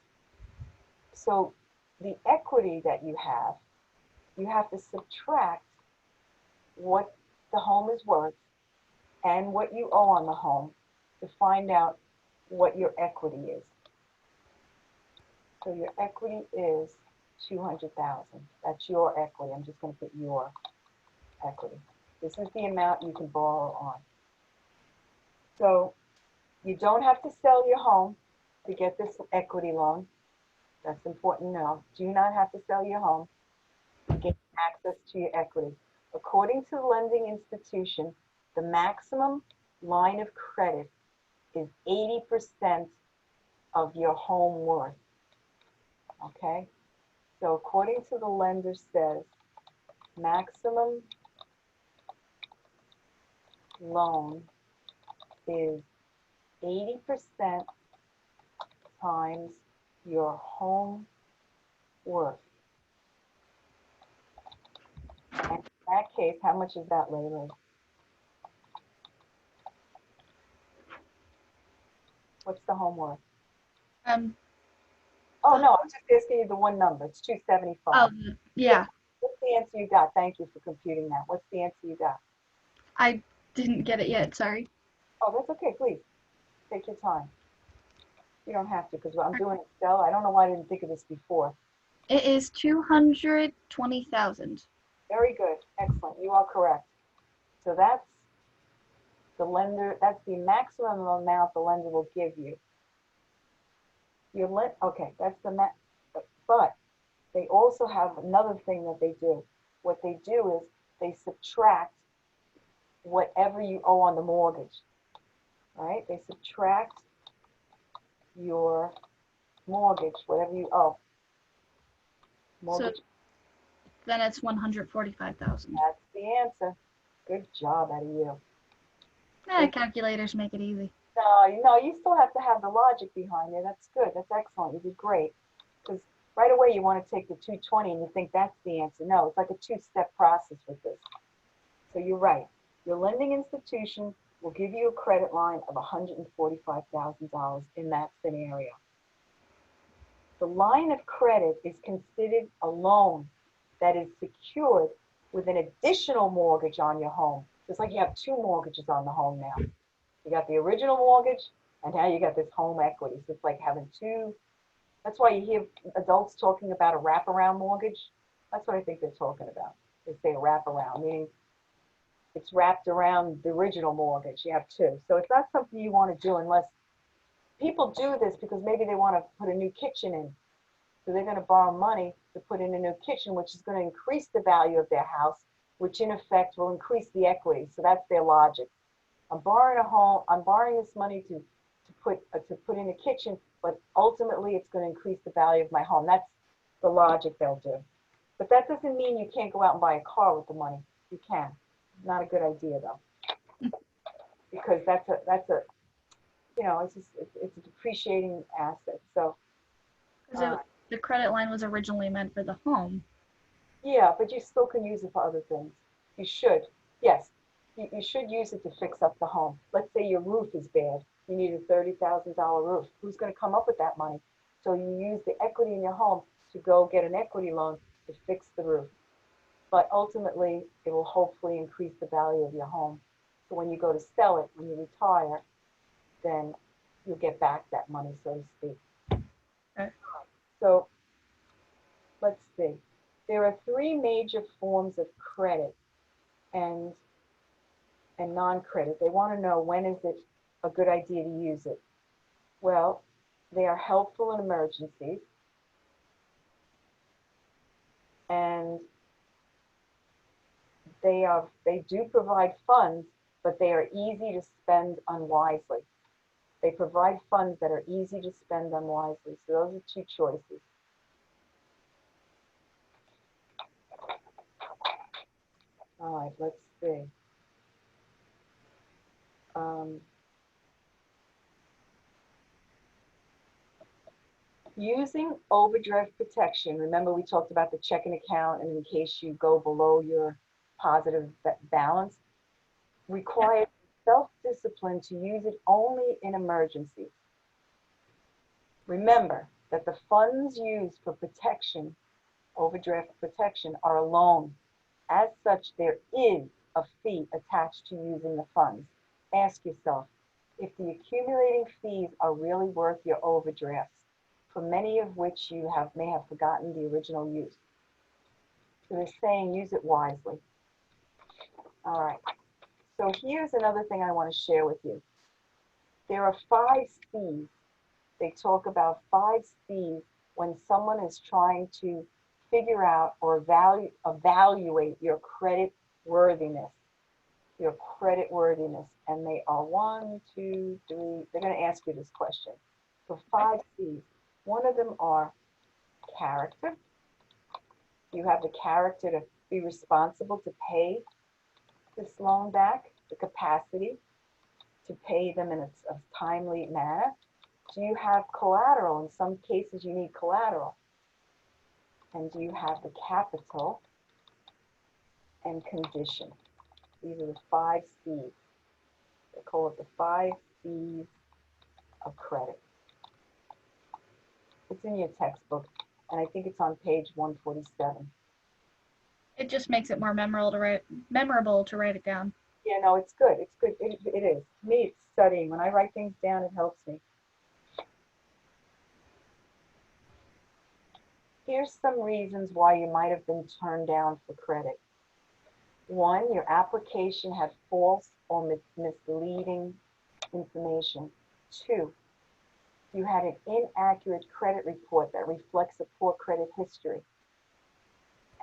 so the equity that you have to subtract what the home is worth and what you owe on the home to find out what your equity is. So your equity is 200,000. That's your equity. I'm just going to put your equity. This is the amount you can borrow on. So you don't have to sell your home to get this equity loan. That's important to know. Do not have to sell your home to get access to your equity. According to the lending institution, the maximum line of credit is 80% of your home worth. Okay? So according to the lender says, maximum loan is 80% times your home worth. And in that case, how much is that, Layla? What's the home worth? Oh, no, I'm just asking you the one number. It's 275. Yeah. What's the answer you got? Thank you for computing that. What's the answer you got? I didn't get it yet, sorry. Oh, that's okay. Please, take your time. You don't have to, because I'm doing Excel. I don't know why I didn't think of this before. It is 220,000. Very good. Excellent. You are correct. So that's the lender, that's the maximum amount the lender will give you. Okay, that's the but they also have another thing that they do. What they do is they subtract whatever you owe on the mortgage, right? They subtract your mortgage, whatever you owe. Mortgage. So then it's 145,000. That's the answer. Good job out of you. Calculators make it easy. No, you still have to have the logic behind it. That's good. That's excellent. You did great. Because right away you want to take the 220 and you think that's the answer. No, it's like a two-step process with this. So you're right. Your lending institution will give you a credit line of $145,000 in that scenario. The line of credit is considered a loan that is secured with an additional mortgage on your home. It's like you have two mortgages on the home now. You got the original mortgage, and now you got this home equity. So it's like having two. That's why you hear adults talking about a wraparound mortgage. That's what I think they're talking about. They say a wraparound, meaning it's wrapped around the original mortgage. You have two. So it's not something you want to do unless people do this because maybe they want to put a new kitchen in. So they're going to borrow money to put in a new kitchen, which is going to increase the value of their house, which in effect will increase the equity. So that's their logic. I'm borrowing a home. I'm borrowing this money to put in a kitchen, but ultimately it's going to increase the value of my home. That's the logic they'll do. But that doesn't mean you can't go out and buy a car with the money. You can. Not a good idea though, because that's a you know, it's a depreciating asset. So the credit line was originally meant for the home. yeah, but you still can use it for other things. You should. Yes, you should use it to fix up the home. Let's say your roof is bad. You need a $30,000 roof. Who's going to come up with that money? So you use the equity in your home to go get an equity loan to fix the roof. But ultimately, it will hopefully increase the value of your home. So when you go to sell it, when you retire, then you'll get back that money, so to speak. Okay. So let's see. There are three major forms of credit and non-credit. They want to know when is it a good idea to use it. Well, they are helpful in emergencies, and they do provide funds, but they are easy to spend unwisely. They provide funds that are easy to spend unwisely. So those are two choices. All right, let's see. Using overdraft protection, remember we talked about the checking account and in case you go below your positive balance, requires self-discipline to use it only in emergencies. Remember, that the funds used for protection, overdraft protection, are a loan. As such, there is a fee attached to using the funds. Ask yourself if the accumulating fees are really worth your overdrafts, for many of which you may have forgotten the original use. So they're saying use it wisely. All right. So here's another thing I want to share with you. There are 5 C's. They talk about 5 C's when someone is trying to figure out or evaluate your credit worthiness. Your credit worthiness. And they are 1, 2, 3. They're going to ask you this question. So 5 C's. One of them are character. You have the character to be responsible to pay this loan back, the capacity to pay them in a timely manner. Do you have collateral? In some cases, you need collateral. And do you have the capital and condition? These are the 5 C's. They call it the 5 C's of credit. It's in your textbook, and I think it's on page 147. It just makes it more memorable to write it down. Yeah, no, it's good. It's good. It is. To me, it's studying. When I write things down, it helps me. Here's some reasons why you might have been turned down for credit. 1, your application had false or misleading information. 2, you had an inaccurate credit report that reflects a poor credit history.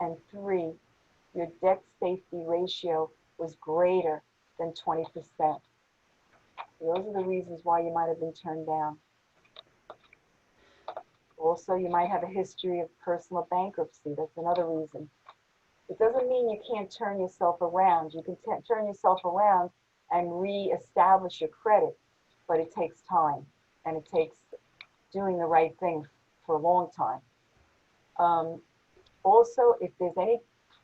And 3, your debt safety ratio was greater than 20%. Those are the reasons why you might have been turned down. Also, you might have a history of personal bankruptcy. That's another reason. It doesn't mean you can't turn yourself around. You can turn yourself around and reestablish your credit, but it takes time, and it takes doing the right thing for a long time. Also, if there's any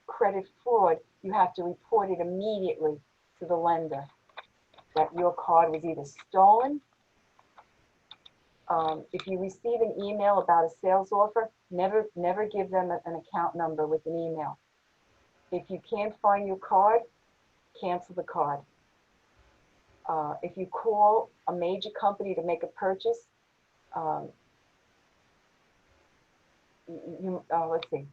credit fraud, you have to report it immediately to the lender that your card was either stolen. If you receive an email about a sales offer, never give them an account number with an email. If you can't find your card, cancel the card. If you call a major company to make a purchase, let's see,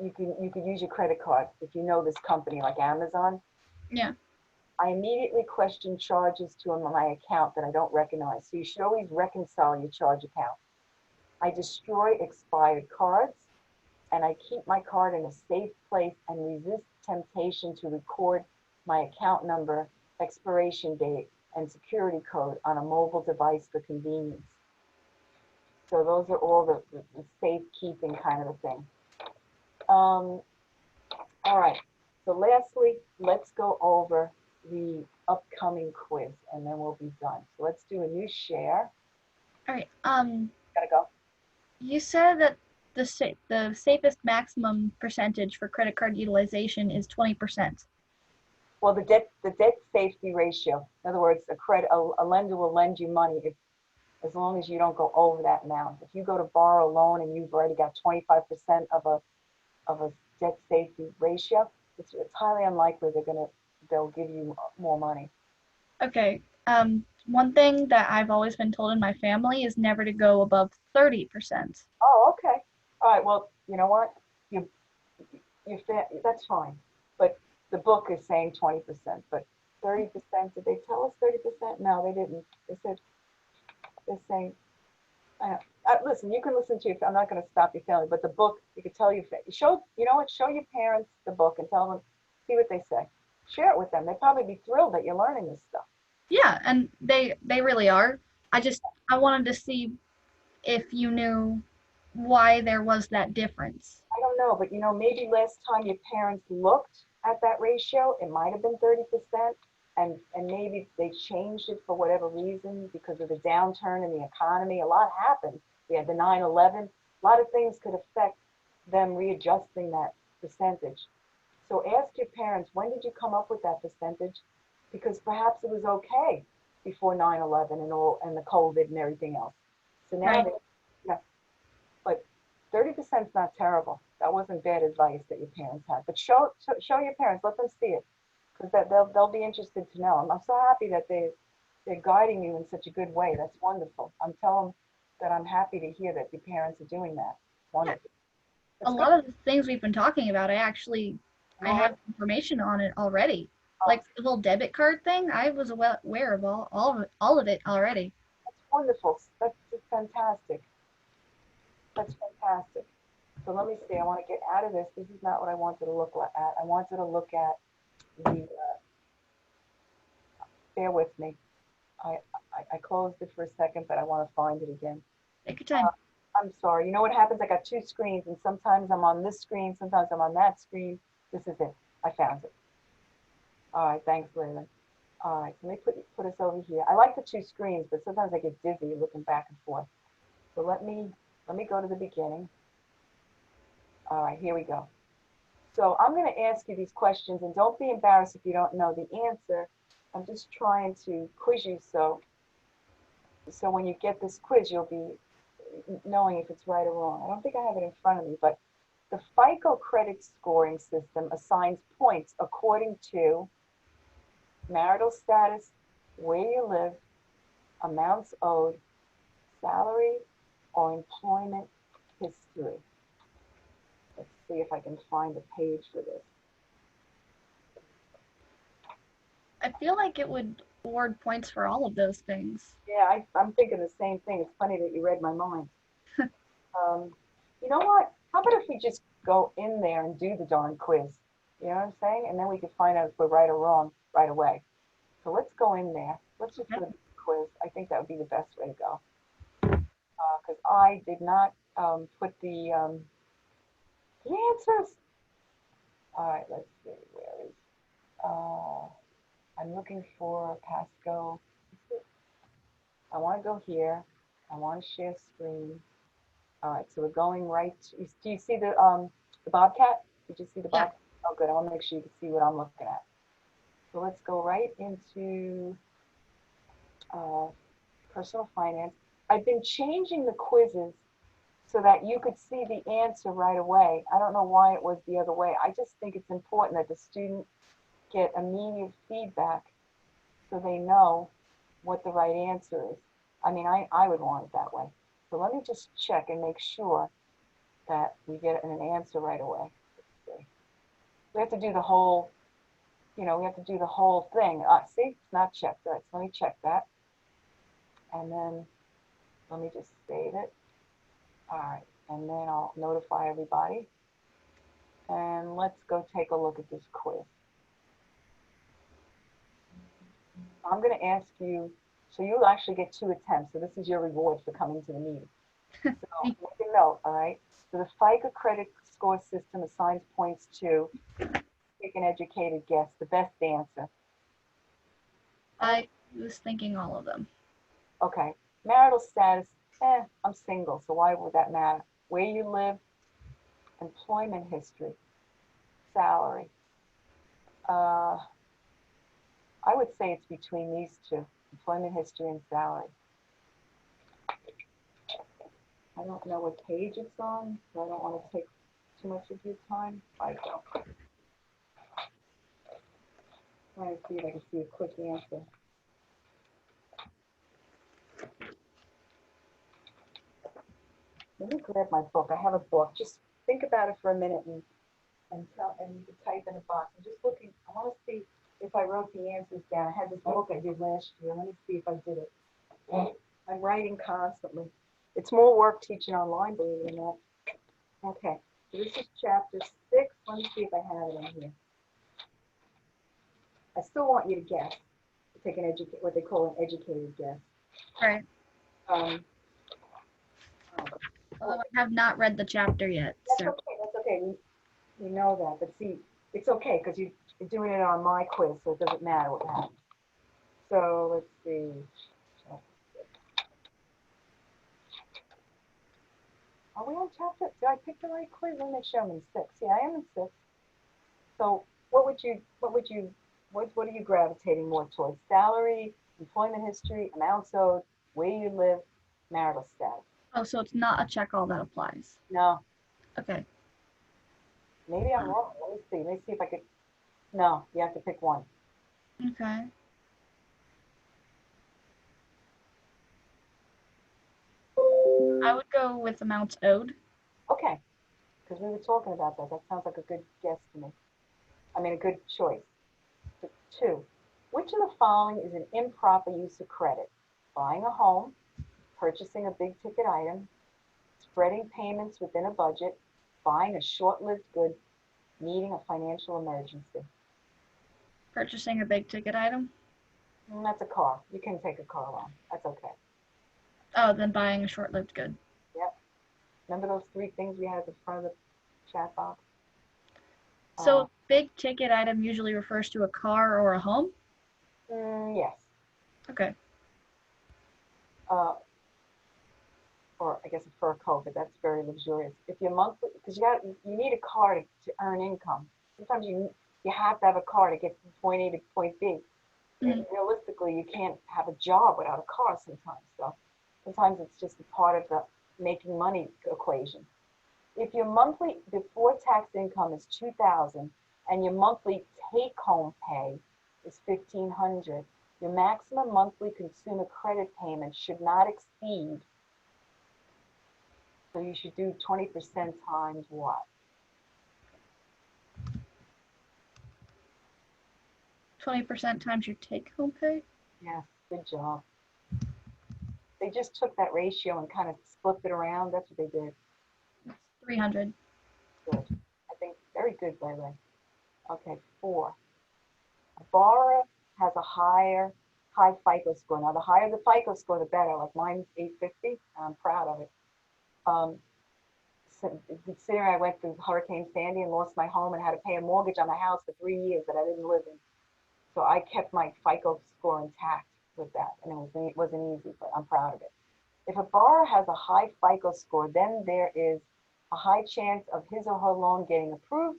you can use your credit card if you know this company like Amazon. Yeah. I immediately question charges to my account that I don't recognize. So you should always reconcile your charge account. I destroy expired cards, and I keep my card in a safe place and resist temptation to record my account number, expiration date, and security code on a mobile device for convenience. So those are all the safekeeping kind of a thing. All right. So lastly, let's go over the upcoming quiz, and then we'll be done. So let's do a new share. All right. Gotta go. You said that the safest maximum percentage for credit card utilization is 20%. Well, the debt safety ratio. In other words, a lender will lend you money as long as you don't go over that amount. If you go to borrow a loan and you've already got 25% of a debt safety ratio, it's highly unlikely they'll give you more money. Okay. One thing that I've always been told in my family is never to go above 30%. Oh, okay. All right. Well, you know what? That's fine. But the book is saying 20%, but 30%. Did they tell us 30%? No, they didn't. They're saying. Listen, you can listen to your. I'm not going to stop your family, but the book, you could tell you know what? Show your parents the book and tell them, see what they say. Share it with them. They'd probably be thrilled that you're learning this stuff. Yeah, and they really are. I wanted to see if you knew why there was that difference. I don't know, but maybe last time your parents looked at that ratio, it might have been 30%, and maybe they changed it for whatever reason because of the downturn in the economy. A lot happened. We had the 9/11. A lot of things could affect them readjusting that percentage. So ask your parents, when did you come up with that percentage? Because perhaps it was okay before 9/11 and the COVID and everything else. So now, Right. yeah. but 30% is not terrible. That wasn't bad advice that your parents had. But show your parents, let them see it, because they'll be interested to know. I'm so happy that they're guiding you in such a good way. That's wonderful. I'm telling them that I'm happy to hear that your parents are doing that. Wonderful. A lot of the things we've been talking about, I have information on it already. Like the whole debit card thing, I was aware of all of it already. That's wonderful. That's fantastic. That's fantastic. So let me see. I want to get out of this. This is not what I wanted to look at. I wanted to look at the. Bear with me. I closed it for a second, but I want to find it again. Take your time. I'm sorry. You know what happens? I got two screens, and sometimes I'm on this screen, sometimes I'm on that screen. This is it. I found it. All right. Thanks, Layla. All right. So let me put us over here. I like the two screens, but sometimes I get dizzy looking back and forth. So let me go to the beginning. All right. Here we go. So I'm going to ask you these questions, and don't be embarrassed if you don't know the answer. I'm just trying to quiz you, so when you get this quiz, you'll be knowing if it's right or wrong. I don't think I have it in front of me, but the FICO credit scoring system assigns points according to marital status, where you live, amounts owed, salary, or employment history. Let's see if I can find a page for this. I feel like it would award points for all of those things. Yeah, I'm thinking the same thing. It's funny that you read my mind. You know what? How about if we just go in there and do the darn quiz? You know what I'm saying? And then we can find out if we're right or wrong right away. So let's go in there. Let's just do the quiz. I think that would be the best way to go. Because I did not put the answers. All right, let's see. Where is I'm looking for Pasco. I want to go here. I want to share screen. All right, so we're going right. Do you see the Bobcat? Did you see the Bobcat? Oh, good. I want to make sure you can see what I'm looking at. So let's go right into personal finance. I've been changing the quizzes so that you could see the answer right away. I don't know why it was the other way. I just think it's important that the student get immediate feedback so they know what the right answer is. I mean, I would want it that way. So let me just check and make sure that we get an answer right away. Let's see. We have to do the whole, we have to do the whole thing. See, it's not checked. All right, so let me check that. And then let me just save it. All right, and then I'll notify everybody. And let's go take a look at this quiz. I'm going to ask you, so you'll actually get 2 attempts. So this is your reward for coming to the meeting. So make a note, all right? So the FICO credit score system assigns points to, take an educated guess, the best answer. I was thinking all of them. Okay. Marital status, I'm single, so why would that matter? Where you live, employment history, salary. I would say it's between these two, employment history and salary. I don't know what page it's on, so I don't want to take too much of your time. I don't. Trying to see if I can see a quick answer. Let me grab my book. I have a book. Just think about it for a minute and you can type in a box. I'm just looking. I want to see if I wrote the answers down. I had this book I did last year. Let me see if I did it. I'm writing constantly. It's more work teaching online, believe it or not. Okay, so this is chapter 6. Let me see if I have it in here. I still want you to guess. Take what they call an educated guess. Right. Oh, Although I have not read the chapter yet. that's So. okay. That's okay. We know that, but see, it's okay because you're doing it on my quiz, so it doesn't matter what happens. So let's see. Are we on chapter? Did I pick the right quiz? Let me make sure I'm in 6. Yeah, I am in 6. So what are you gravitating more towards? Salary, employment history, amounts owed, where you live, marital status. Oh, so it's not a check all that applies. No, Okay. maybe I'm wrong. Let me see if I could. No, you have to pick one. Okay. I would go with amounts owed. Okay, because we were talking about that. That sounds like a good guess to me. I mean, a good choice. So, 2, which of the following is an improper use of credit? Buying a home, purchasing a big ticket item, spreading payments within a budget, buying a short-lived good, needing a financial emergency. Purchasing a big ticket item. That's a car. You can take a car loan. That's okay. Oh, then buying a short-lived good. Yep. Remember those 3 things we had at the front of the chat box? So big ticket item usually refers to a car or a home? Yes. Okay. Or I guess a fur coat, but that's very luxurious. If you're monthly, because you need a car to earn income. Sometimes you have to have a car to get from point A to point B. And realistically, you can't have a job without a car sometimes. So sometimes it's just a part of the making money equation. If your monthly before tax income is $2,000 and your monthly take home pay is $1,500, your maximum monthly consumer credit payment should not exceed. So you should do 20% times what? 20% times your take-home pay? Yes, good job. They just took that ratio and kind of flipped it around. That's what they did. 300. Good. I think very good, by the way. Okay, 4. A borrower has a high FICO score. Now, the higher the FICO score, the better. Like mine's 850. I'm proud of it. So, considering I went through Hurricane Sandy and lost my home and had to pay a mortgage on my house for 3 years that I didn't live in. So I kept my FICO score intact with that, and it wasn't easy, but I'm proud of it. If a borrower has a high FICO score, then there is a high chance of his or her loan getting approved,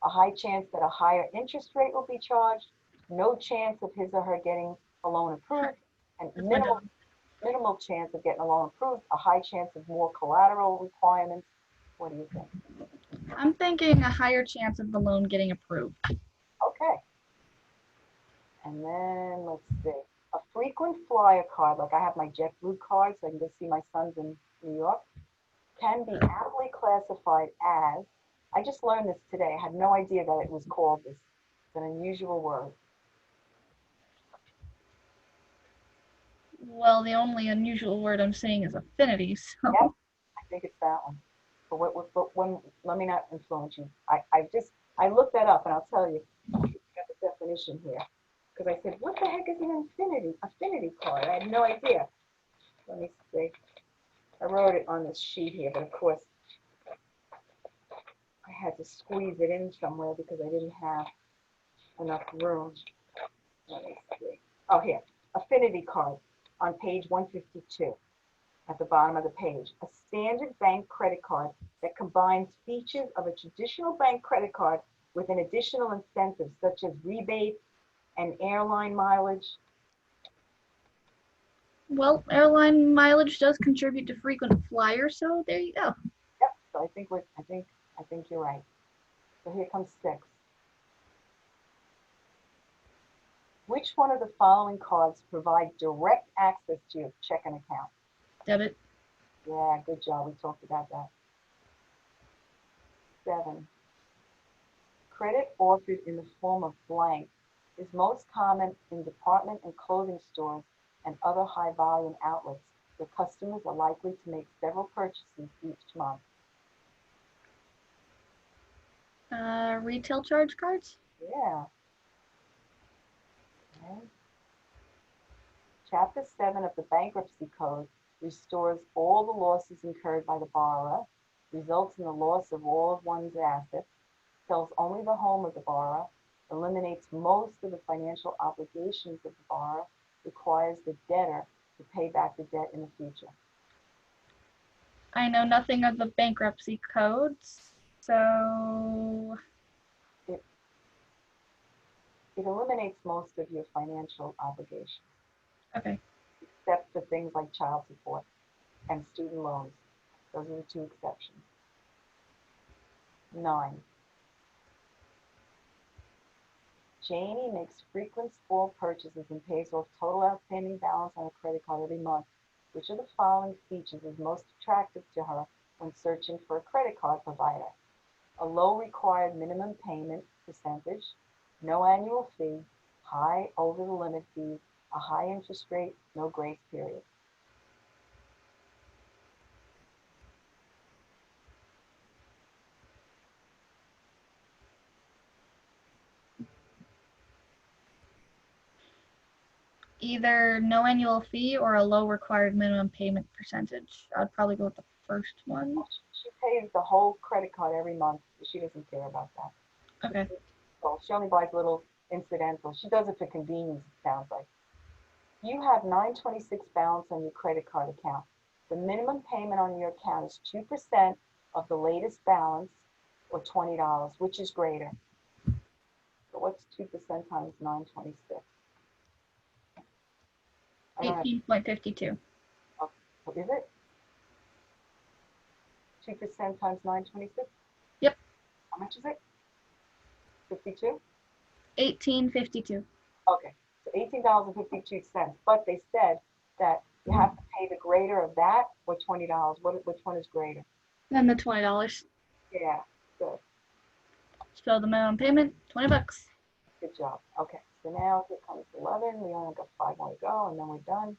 a high chance that a higher interest rate will be charged, no chance of his or her getting a loan approved, and minimal chance of getting a loan approved, a high chance of more collateral requirements. What do you think? I'm thinking a higher chance of the loan getting approved. Okay. And then let's see. A frequent flyer card, like I have my JetBlue card, so I can go see my sons in New York, can be aptly classified as, I just learned this today. I had no idea that it was called this. It's an unusual word. Well, the only unusual word I'm seeing is affinity, so. Yep, I think it's that one. But let me not influence you. I looked that up and I'll tell you. I got the definition here. Because I said, what the heck is an affinity card? I had no idea. Let me see. I wrote it on this sheet here, but of course I had to squeeze it in somewhere because I didn't have enough room. Let me see. Oh, here. Affinity card on page 152 at the bottom of the page. A standard bank credit card that combines features of a traditional bank credit card with an additional incentives such as rebates and airline mileage. Well, airline mileage does contribute to frequent flyers, so there you go. Yep. So I think you're right. So here comes 6. Which one of the following cards provide direct access to your checking account? Debit. Yeah, good job. We talked about that. 7. Credit offered in the form of blank is most common in department and clothing stores and other high volume outlets where customers are likely to make several purchases each month. Retail charge cards. Yeah. Okay. Chapter 7 of the Bankruptcy Code restores all the losses incurred by the borrower, results in the loss of all of one's assets, sells only the home of the borrower, eliminates most of the financial obligations of the borrower, requires the debtor to pay back the debt in the future. I know nothing of the bankruptcy codes, so It eliminates most of your financial obligations, okay. except for things like child support. and student loans. Those are the two exceptions. 9. Janie makes frequent small purchases and pays off total outstanding balance on a credit card every month. Which of the following features is most attractive to her when searching for a credit card provider? A low required minimum payment percentage, no annual fee, high over the limit fee, a high interest rate, no grace period. Either no annual fee or a low required minimum payment percentage. I'd probably go with the first one. She pays the whole credit card every month. She doesn't care about that. Okay. So she only buys little incidental. She does it for convenience, it sounds like. You have 926 balance on your credit card account. The minimum payment on your account is 2% of the latest balance, or $20. Which is greater? So what's 2% times 926? 18.52. Oh, is it? 2% times 926? Yep. How much is it? 52? 18.52. Okay, so $18.52. But they said that you have to pay the greater of that or $20. Which one is greater? Then the $20. Yeah, good. So the minimum payment, $20. Good job. Okay, so now here comes 11. We only got 5 more to go, and then we're done.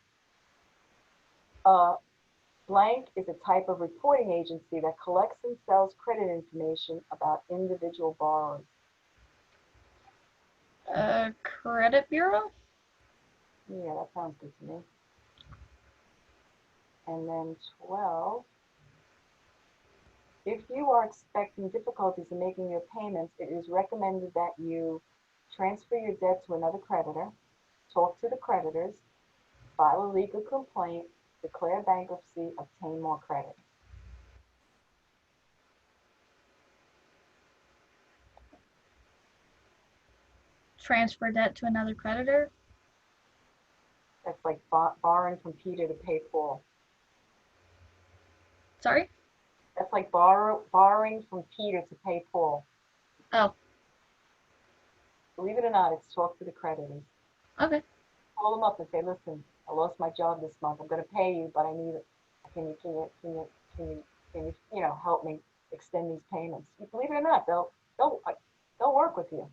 Blank is a type of reporting agency that collects and sells credit information about individual borrowers. Credit bureau? Yeah, that sounds good to me. And then 12. If you are expecting difficulties in making your payments, it is recommended that you transfer your debt to another creditor, talk to the creditors, file a legal complaint, declare bankruptcy, obtain more credit. Transfer debt to another creditor? That's like borrowing from Peter to pay Paul. Sorry? That's like borrowing from Peter to pay Paul. Oh. Believe it or not, it's talk to the creditors. Okay. Call them up and say, listen, I lost my job this month. I'm going to pay you, but I need it. Can you help me extend these payments? Believe it or not, they'll work with you.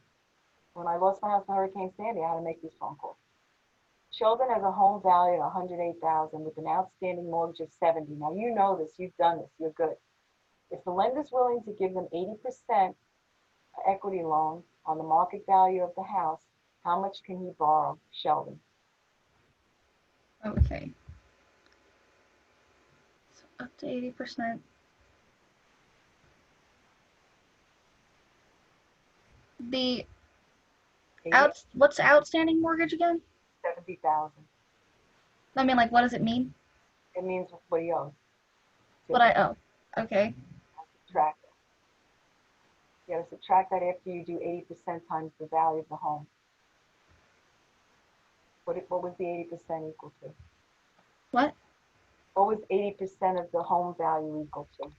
When I lost my house in Hurricane Sandy, I had to make these phone calls. Sheldon has a home valued at $108,000 with an outstanding mortgage of $70,000. Now you know this. You've done this. You're good. If the lender's willing to give them 80% equity loan on the market value of the house, how much can he borrow, Sheldon? Okay. So up to 80%. What's the outstanding mortgage again? $70,000. I mean, like, what does it mean? It means what he owes. What I owe. Okay. Subtract it. You got to subtract that after you do 80% times the value of the home. What was the 80% equal to? What? What was 80% of the home value equal to?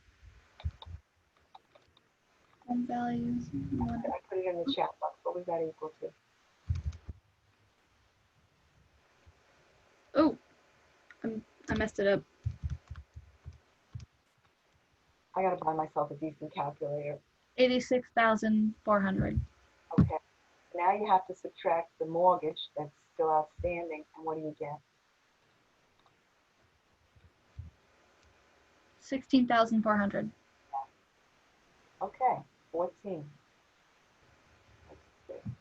Home values. I put it in the chat box. What was that equal to? Oh, I messed it up. I got to buy myself a decent calculator. 86,400. Okay. Now you have to subtract the mortgage that's still outstanding, and what do you get? 16,400. Okay, 14. Let's see.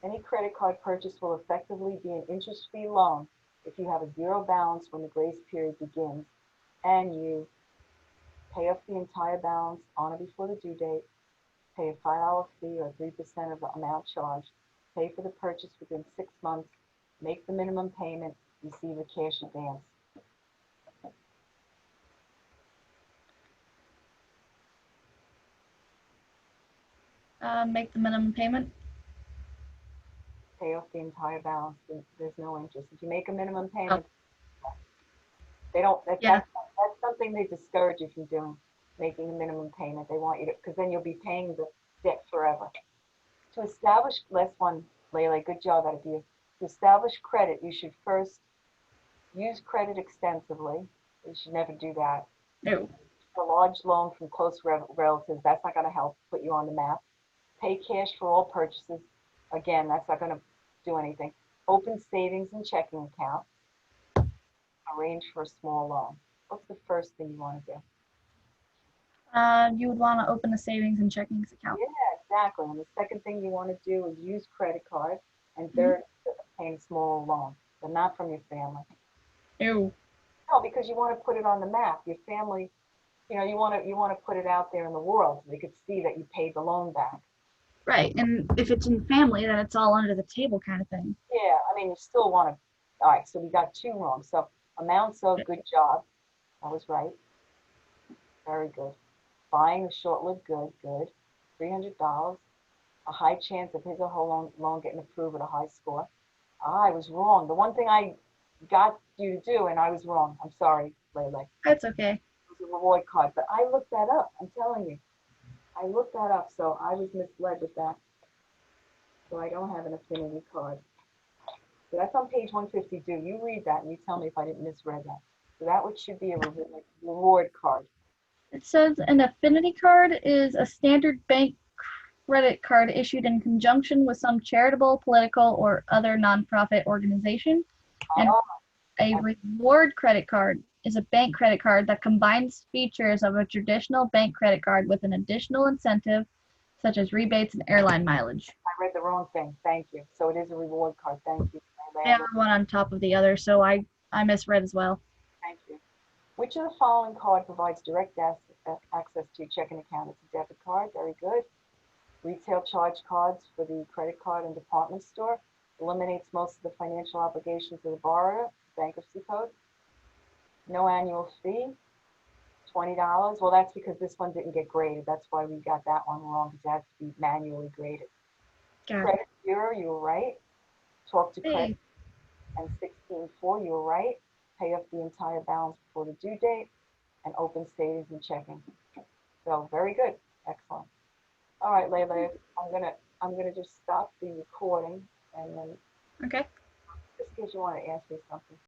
Any credit card purchase will effectively be an interest-free loan if you have a zero balance when the grace period begins, and you pay off the entire balance on or before the due date, pay a $5 fee or 3% of the amount charged, pay for the purchase within 6 months, make the minimum payment, receive a cash advance. Make the minimum payment. Pay off the entire balance. There's no interest. If you make a minimum payment, they don't. Yeah. That's something they discourage you from doing, making a minimum payment. They want you to, because then you'll be paying the debt forever. To establish, last one, Leila, good job out of you. To establish credit, you should first use credit extensively. You should never do that. No. A large loan from close relatives, that's not going to help put you on the map. Pay cash for all purchases. Again, that's not going to do anything. Open savings and checking account. Arrange for a small loan. What's the first thing you want to do? You would want to open a savings and checkings account. Yeah, exactly. And the second thing you want to do is use credit card. And third, obtain a small loan, but not from your family. No. No, because you want to put it on the map. Your family, you want to put it out there in the world so they could see that you paid the loan back. Right. And if it's in family, then it's all under the table kind of thing. Yeah, I mean, you still want to. All right, so we got two wrong. So amounts of, good job. That was right. Very good. Buying a short-lived good, good. $300. A high chance of his or her loan getting approved at a high score. I was wrong. The one thing I got you to do, and I was wrong. I'm sorry, Lele. That's okay. It was a reward card, but I looked that up. I'm telling you. I looked that up, so I was misled with that. So I don't have an affinity card. So that's on page 152. You read that and you tell me if I didn't misread that. So that should be a reward card. It says an affinity card is a standard bank credit card issued in conjunction with some charitable, political, or other nonprofit organization. And a reward credit card is a bank credit card that combines features of a traditional bank credit card with an additional incentive, such as rebates and airline mileage. I read the wrong thing. Thank you. So it is a reward card. Thank you. They are one on top of the other, so I misread as well. Thank you. Which of the following card provides direct access to your checking account? It's a debit card. Very good. Retail charge cards for the credit card and department store. Eliminates most of the financial obligations of the borrower. Bankruptcy code. No annual fee. $20. Well, that's because this one didn't get graded. That's why we got that one wrong, because it has to be manually graded. Credit bureau, you were right. Talk to credit. And 16.4, you were right. Pay off the entire balance before the due date. And open savings and checking. So very good. Excellent. All right, Leila, I'm gonna just stop the recording and then. Okay. Just in case you want to ask me something.